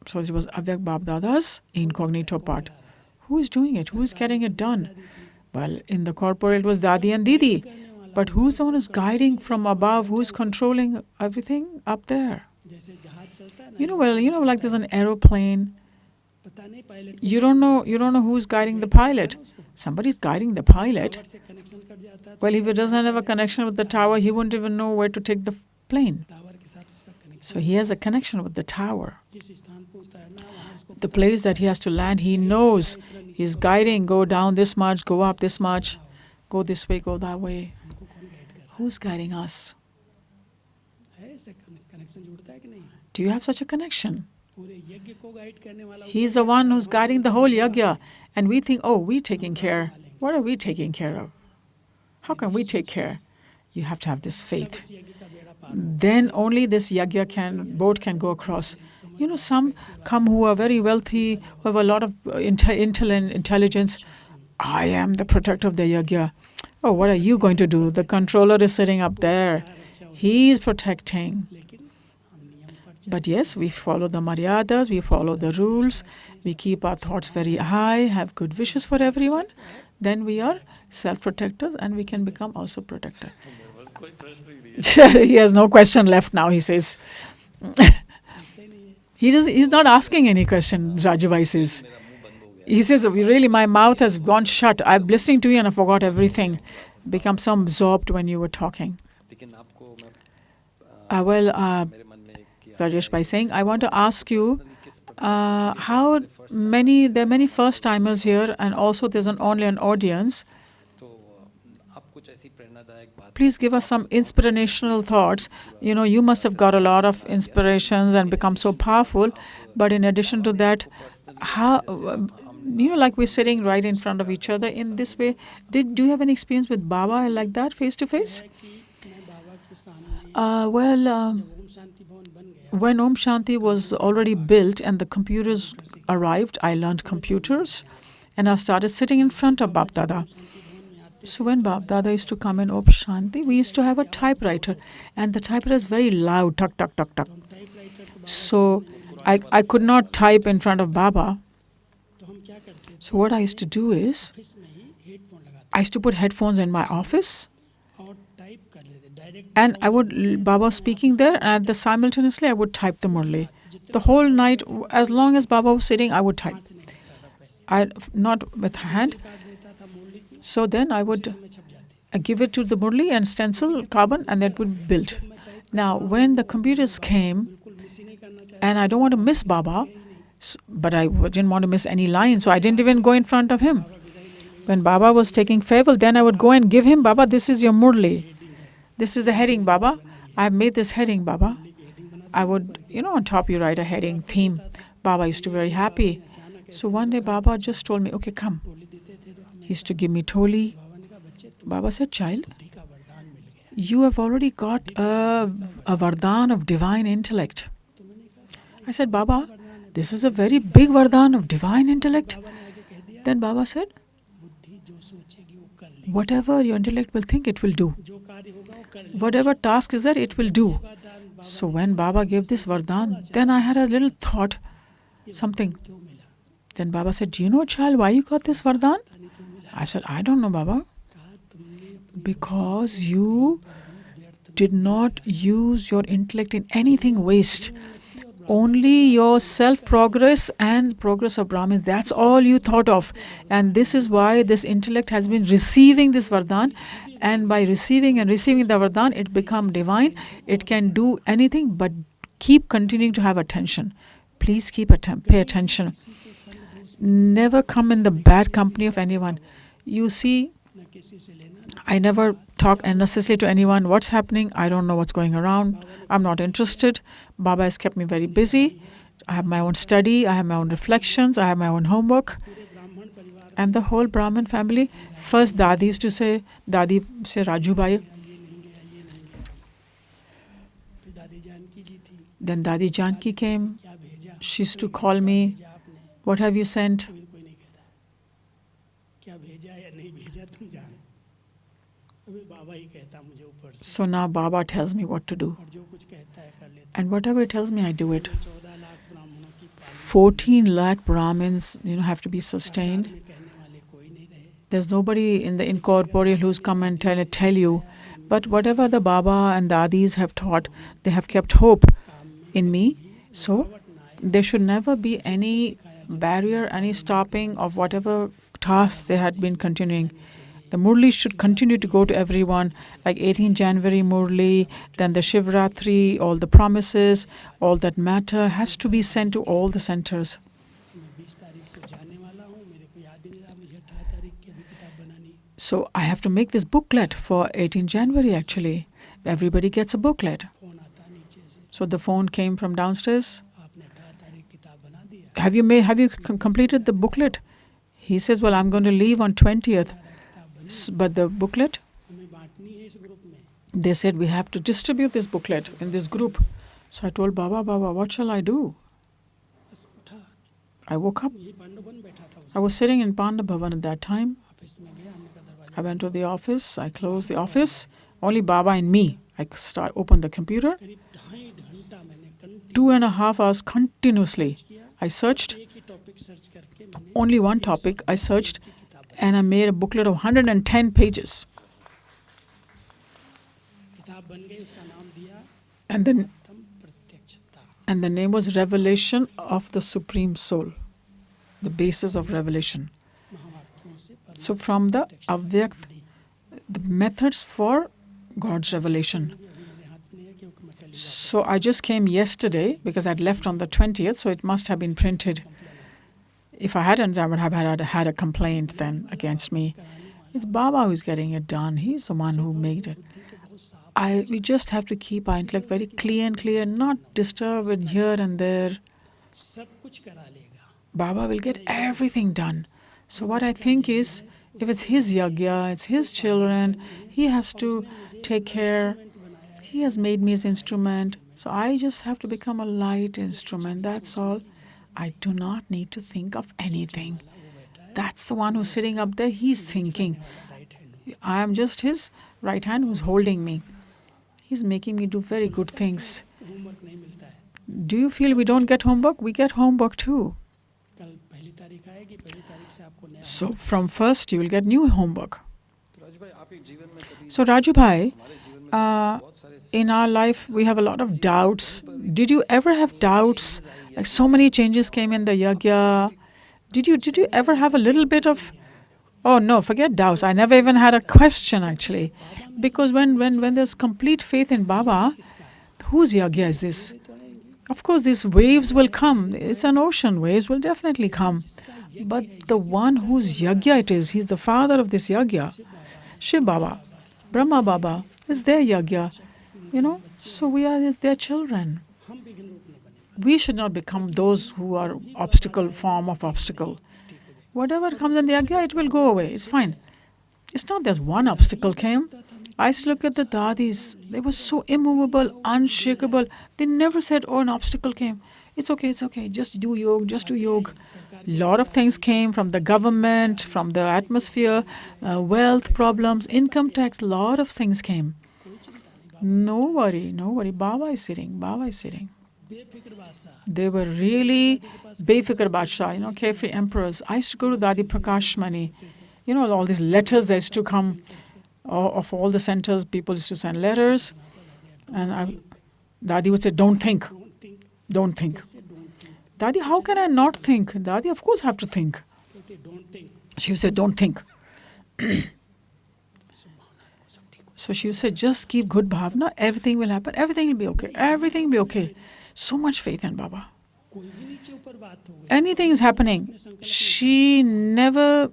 so it was Avyak Bab Dada's incognito part. Who is doing it? Who is getting it done? Well, in the corporate it was Dadi and Didi. But who's the one who's guiding from above? Who's controlling everything up there? Like there's an aeroplane. You don't know who's guiding the pilot. Somebody's guiding the pilot. Well, if he doesn't have a connection with the tower, he wouldn't even know where to take the plane. So he has a connection with the tower. The place that he has to land, he knows. He's guiding, go down this much, go up this much, go this way, go that way. Who's guiding us? Do you have such a connection? He's the one who's guiding the whole Yagya. And we think, oh, we're taking care. What are we taking care of? How can we take care? You have to have this faith. Then only this Yagya boat can go across. Some come who are very wealthy, who have a lot of intelligence. I am the protector of the Yagya. Oh, what are you going to do? The controller is sitting up there. He's protecting. But yes, we follow the maryadas, we follow the rules, we keep our thoughts very high, have good wishes for everyone. Then we are self-protectors and we can become also protector. He has no question left now, he says. He's not asking any question, Raju says. He says, really, my mouth has gone shut. I'm listening to you and I forgot everything. Become so absorbed when you were talking. Rajesh, by saying, I want to ask you, there are many first-timers here and also there's only an audience. Please give us some inspirational thoughts. You must have got a lot of inspirations and become so powerful. But in addition to that, like we're sitting right in front of each other in this way. Do you have any experience with Baba like that, face to face? When Om Shanti was already built and the computers arrived, I learned computers and I started sitting in front of Bab Dada. So when Bab Dada used to come in Om Shanti, we used to have a typewriter and the typewriter is very loud, tuck, tuck, tuck, tuck. So I could not type in front of Baba. So what I used to do is, I used to put headphones in my office and Baba was speaking there and simultaneously I would type the Murli. The whole night, as long as Baba was sitting, I would type. Not with hand. So then I would give it to the Murli and stencil carbon and that would build. Now when the computers came, and I don't want to miss Baba, but I didn't want to miss any line, so I didn't even go in front of him. When Baba was taking farewell, then I would go and give him, Baba, this is your Murli. This is the heading, Baba. I have made this heading, Baba. I would, on top you write a heading, theme. Baba used to be very happy. So one day Baba just told me, okay, come. He used to give me Tholi. Baba said, child, you have already got a Vardhan of divine intellect. I said, Baba, this is a very big Vardhan of divine intellect. Then Baba said, whatever your intellect will think, it will do. Whatever task is there, it will do. So when Baba gave this Vardhan, then I had a little thought, something. Then Baba said, do you know, child, why you got this Vardhan? I said, I don't know, Baba. Because you did not use your intellect in anything waste. Only your self-progress and progress of Brahmins, that's all you thought of. And this is why this intellect has been receiving this Vardhan. And by receiving the Vardhan, it become divine. It can do anything, but keep continuing to have attention. Please pay attention. Never come in the bad company of anyone. You see, I never talk unnecessarily to anyone. What's happening? I don't know what's going around. I'm not interested. Baba has kept me very busy. I have my own study. I have my own reflections. I have my own homework. And the whole Brahmin family, first Dadi used to say, Raju Bhai. Then Dadi Janki came. She used to call me, what have you sent? So now Baba tells me what to do. And whatever he tells me, I do it. 14 lakh Brahmins, have to be sustained. There's nobody in the incorporeal who's come and tell you. But whatever the Baba and Dadis have taught, they have kept hope in me. So there should never be any barrier, any stopping of whatever tasks they had been continuing. The Murli should continue to go to everyone, like 18 January Murli, then the Shivratri, all the promises, all that matter has to be sent to all the centers. So I have to make this booklet for 18 January actually. Everybody gets a booklet. So the phone came from downstairs. Have you completed the booklet? He says, well, I'm going to leave on 20th. But the booklet, they said we have to distribute this booklet in this group. So I told Baba, what shall I do? I woke up. I was sitting in Panda Bhavan at that time. I went to the office. I closed the office. Only Baba and me. I opened the computer. 2.5 hours continuously. I searched. Only one topic I searched. And I made a booklet of 110 pages. And the name was Revelation of the Supreme Soul, the basis of revelation. So from the Avyakt, the methods for God's revelation. So I just came yesterday because I'd left on the 20th, so it must have been printed. If I hadn't, I would have had a complaint then against me. It's Baba who's getting it done. He's the one who made it. We just have to keep our intellect very clear, not disturb it here and there. Baba will get everything done. So what I think is, if it's his Yagya, it's his children, he has to take care. He has made me his instrument. So I just have to become a light instrument, that's all. I do not need to think of anything. That's the one who's sitting up there. He's thinking. I am just his right hand who's holding me. He's making me do very good things. Do you feel we don't get homework? We get homework too. So from first you will get new homework. So Raju Bhai, in our life we have a lot of doubts. Did you ever have doubts? Like so many changes came in the Yagya. Did you ever have a little bit of, oh no, forget doubts. I never even had a question actually. Because when there's complete faith in Baba, whose Yagya is this? Of course these waves will come. It's an ocean. Waves will definitely come. But the one whose Yagya it is, he's the father of this Yagya. Shiv Baba, Brahma Baba is their Yagya. So we are their children. We should not become those who are form of obstacle. Whatever comes in the Yagya, it will go away. It's fine. It's not that one obstacle came. I used to look at the Dadis. They were so immovable, unshakable. They never said, oh, an obstacle came. It's okay. Just do yoga. Lot of things came from the government, from the atmosphere, wealth problems, income tax, lot of things came. No worry. Baba is sitting. They were really Befikr Badshah, carefree emperors. I used to go to Dadi Prakash Mani. All these letters that used to come of all the centers. People used to send letters. And Dadi would say, don't think. Don't think. Dadi, how can I not think? Dadi, of course I have to think. She would say, don't think. So she would say, just keep good bhavna. Everything will happen. Everything will be okay. Everything will be okay. So much faith in Baba. Anything is happening. She never,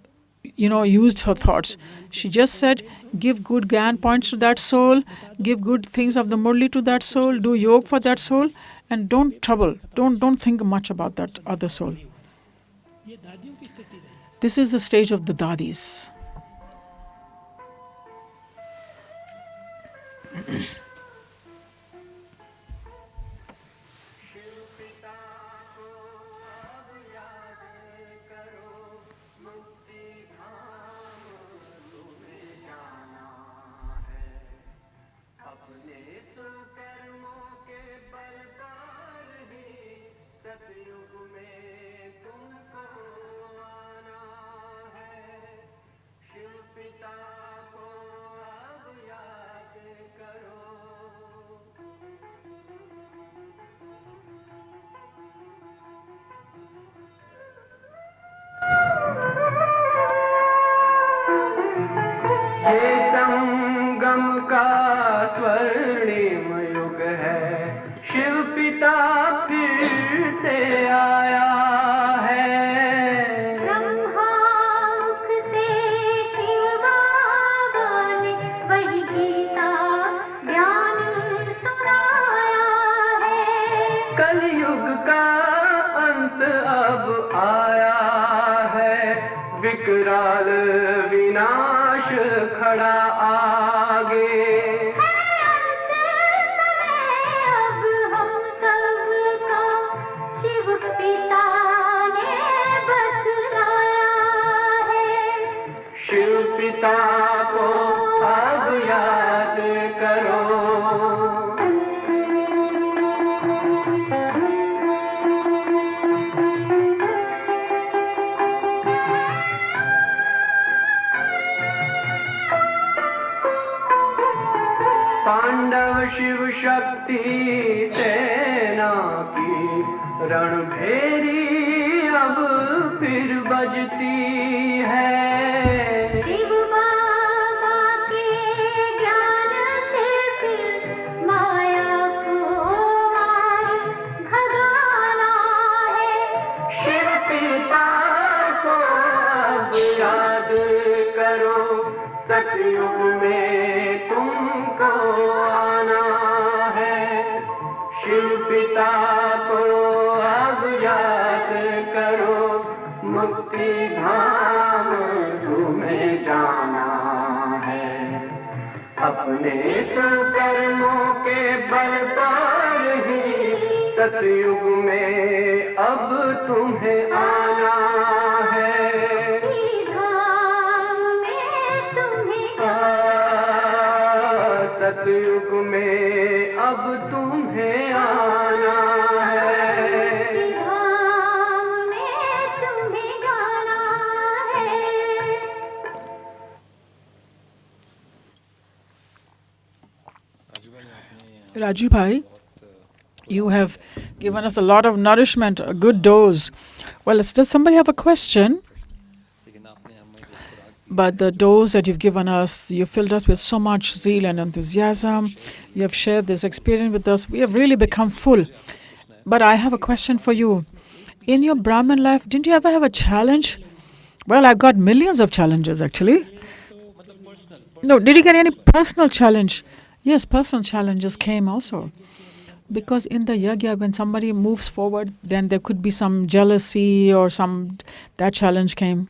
used her thoughts. She just said, give good Gyan points to that soul. Give good things of the Murli to that soul. Do yoga for that soul. And don't trouble. Don't think much about that other soul. This is the stage of the Dadis. स्वर्णिम युग है शिव पिता फिर से आया है ब्रह्मामुख से शिव बाबा ने वही गीता ज्ञान सुनाया है कलयुग का अंत अब आया है विकराल विनाश खड़ा आगे पिता को अब याद करो पांडव शिव शक्ति सेना की रणभेरी अब फिर बजती है सतयुग में तुमको आना है शिव पिता को अब याद करो मुक्ति धाम तुम्हें जाना है अपने सुकर्मों के बल पर ही सतयुग में अब तुम्हें आना है सतयुग में अब तुम्हें आना है धाम में तुम्हें जाना है Raju Bhai, you have given us a lot of nourishment, a good dose. Well, does somebody have a question? But the dose that you've given us, you filled us with so much zeal and enthusiasm. You have shared this experience with us. We have really become full. But I have a question for you. In your Brahmin life, didn't you ever have a challenge? Well, I've got millions of challenges, actually. No, did you get any personal challenge? Yes, personal challenges came also. Because in the Yagya, when somebody moves forward, then there could be some jealousy or that challenge came.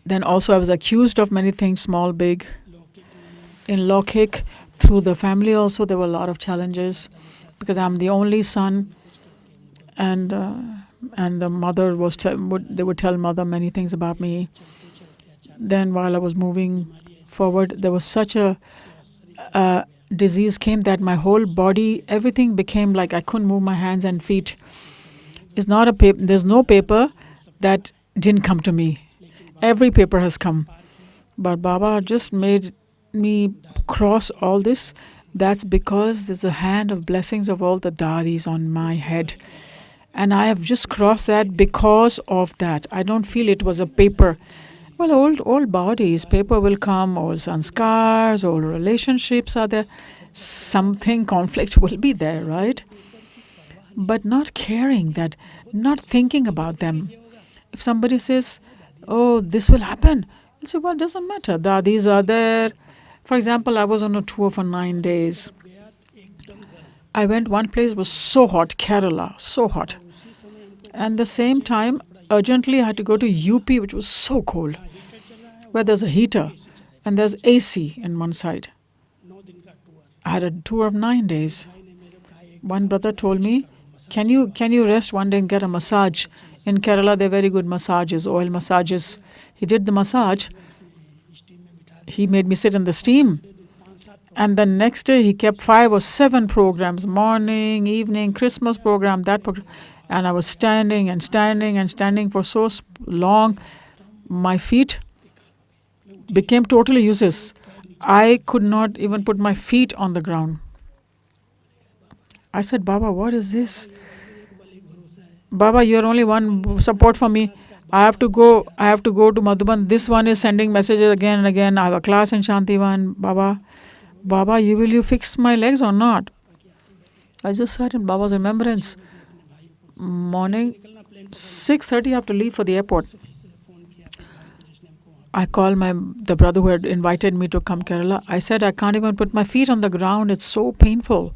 Then also I was accused of many things, small, big. In Lokik, through the family also, there were a lot of challenges because I'm the only son, and the mother they would tell mother many things about me. Then while I was moving forward, there was such a disease came that my whole body, everything became like I couldn't move my hands and feet. It's not a paper. There's no paper that didn't come to me. Every paper has come. But Baba just made me cross all this. That's because there's a hand of blessings of all the dadis on my head. And I have just crossed that because of that. I don't feel it was a paper. Well, old bodies, paper will come, old sanskars, old relationships are there. Something, conflict will be there, right? But not caring that, not thinking about them. If somebody says, oh, this will happen, you'll say, well, it doesn't matter. Dadis are there. For example, I was on a tour for 9 days. I went one place, was so hot, Kerala, so hot. And the same time, urgently I had to go to UP, which was so cold, where there's a heater and there's AC in one side. I had a tour of 9 days. One brother told me, can you rest one day and get a massage? In Kerala, they're very good massages, oil massages. He did the massage. He made me sit in the steam. And the next day, he kept 5 or 7 programs, morning, evening, Christmas program, that program. And I was standing and standing and standing for so long. My feet became totally useless. I could not even put my feet on the ground. I said, Baba, what is this? Baba, you're only one support for me. I have to go to Madhuban. This one is sending messages again and again. I have a class in Shantivan. Baba, will you fix my legs or not? I just sat in Baba's remembrance. Morning, 6:30, I have to leave for the airport. I called the brother who had invited me to come Kerala. I said, I can't even put my feet on the ground. It's so painful.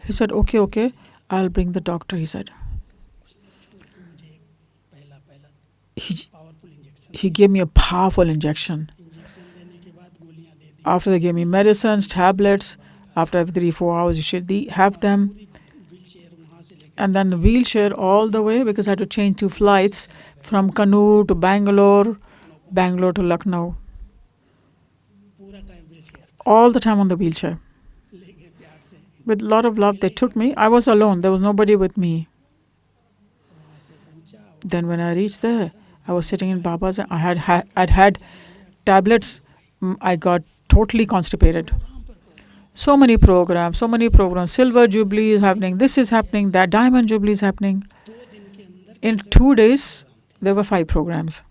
He said, okay, I'll bring the doctor, he said. He gave me a powerful injection. After they gave me medicines, tablets, after every 3-4 hours you should have them. And then the wheelchair all the way, because I had to change 2 flights from Kannur to Bangalore to Lucknow. All the time on the wheelchair. With a lot of love, they took me. I was alone. There was nobody with me. Then when I reached there, I was sitting in Baba's. I'd had tablets. I got totally constipated. So many programs. Silver Jubilee is happening. This is happening. That Diamond Jubilee is happening. In 2 days, there were 5 programs.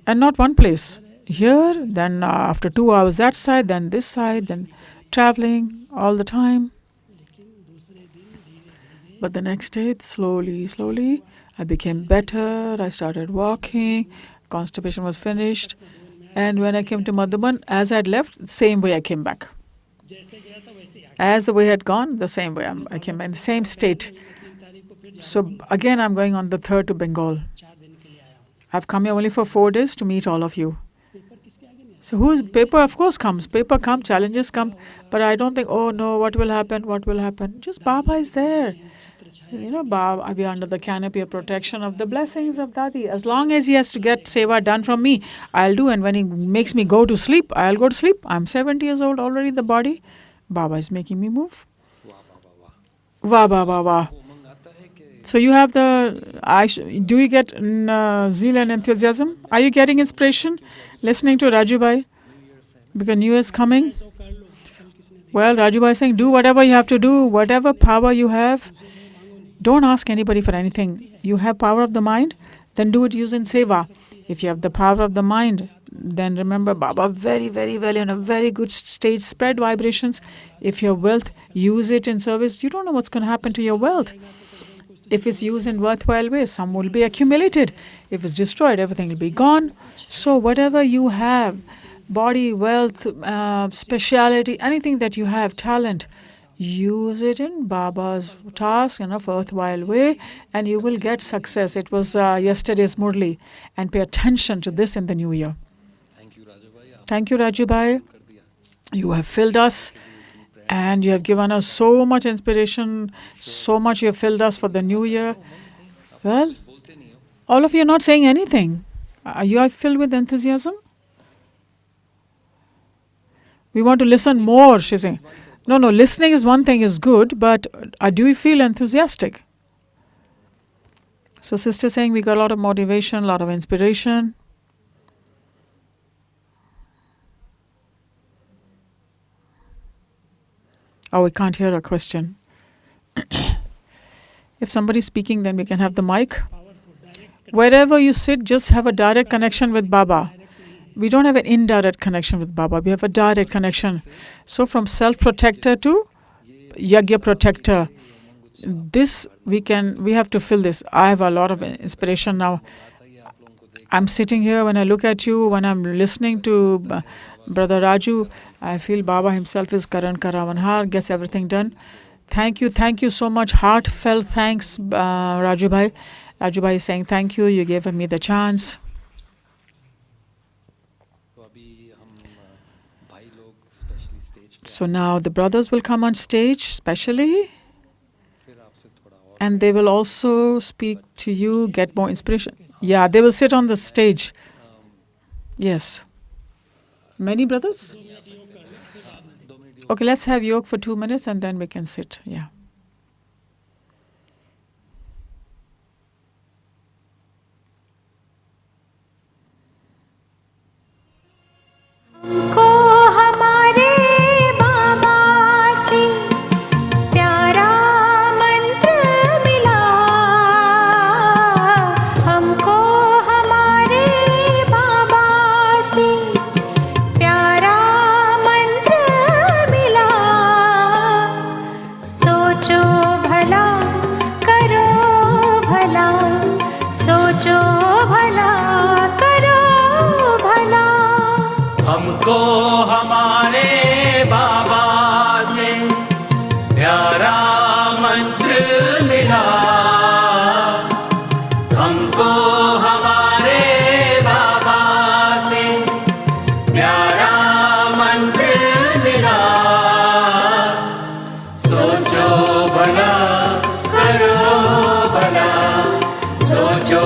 And not one place. Here, then after 2 hours that side, then this side, then traveling all the time. But the next day, slowly, I became better. I started walking. Constipation was finished. And when I came to Madhuban, as I had left, same way I came back. As the way had gone, the same way I came back, in the same state. So again, I'm going on the 3rd to Bengal. I've come here only for 4 days to meet all of you. So whose paper, of course, comes. Paper come, challenges come. But I don't think, oh no, what will happen? Just Baba is there. Baba, I'll be under the canopy of protection of the blessings of Dadi. As long as he has to get seva done from me, I'll do. And when he makes me go to sleep, I'll go to sleep. I'm 70 years old already, the body. Baba is making me move. Wah. So you have do you get zeal and enthusiasm? Are you getting inspiration? Listening to Raju Bhai? Because New Year is coming. Well, Raju Bhai is saying, do whatever you have to do, whatever power you have. Don't ask anybody for anything. You have power of the mind, then do it using seva. If you have the power of the mind, then remember Baba very, very well in a very good stage. Spread vibrations. If your wealth, use it in service. You don't know what's going to happen to your wealth. If it's used in worthwhile ways, some will be accumulated. If it's destroyed, everything will be gone. So whatever you have, body, wealth, speciality, anything that you have, talent, use it in Baba's task in a worthwhile way and you will get success. It was yesterday's Murli. And pay attention to this in the new year. Thank you, Raju Bhai. You have filled us. And you have given us so much inspiration, so much you have filled us for the new year. Well, all of you are not saying anything. Are you filled with enthusiasm? We want to listen more, she's saying. No, listening is one thing, is good, but do we feel enthusiastic? So sister saying we got a lot of motivation, a lot of inspiration. Oh, we can't hear a question. If somebody's speaking, then we can have the mic. Wherever you sit, just have a direct connection with Baba. We don't have an indirect connection with Baba. We have a direct connection. So from self-protector to Yagya protector. This we have to fill this. I have a lot of inspiration now. I'm sitting here, when I look at you, when I'm listening to Brother Raju, I feel Baba himself is Karan Karavanhar, gets everything done. Thank you so much. Heartfelt thanks, Raju Bhai. Raju Bhai is saying thank you. You gave me the chance. So now the brothers will come on stage specially, and they will also speak to you, get more inspiration. Yeah, they will sit on the stage. Yes. Many brothers? Okay, let's have yoga for 2 minutes and then we can sit. Yeah. को हमारे बाबा से प्यारा मंत्र मिला, हमको हमारे बाबा से प्यारा मंत्र मिला। सोचो भला करो भला, सोचो भला करो भला। हमको हमारे बाबा से प्यारा मंत्र मिला, हमको हमारे बाबा से प्यारा मंत्र मिला। सोचो भला करो भला, सोचो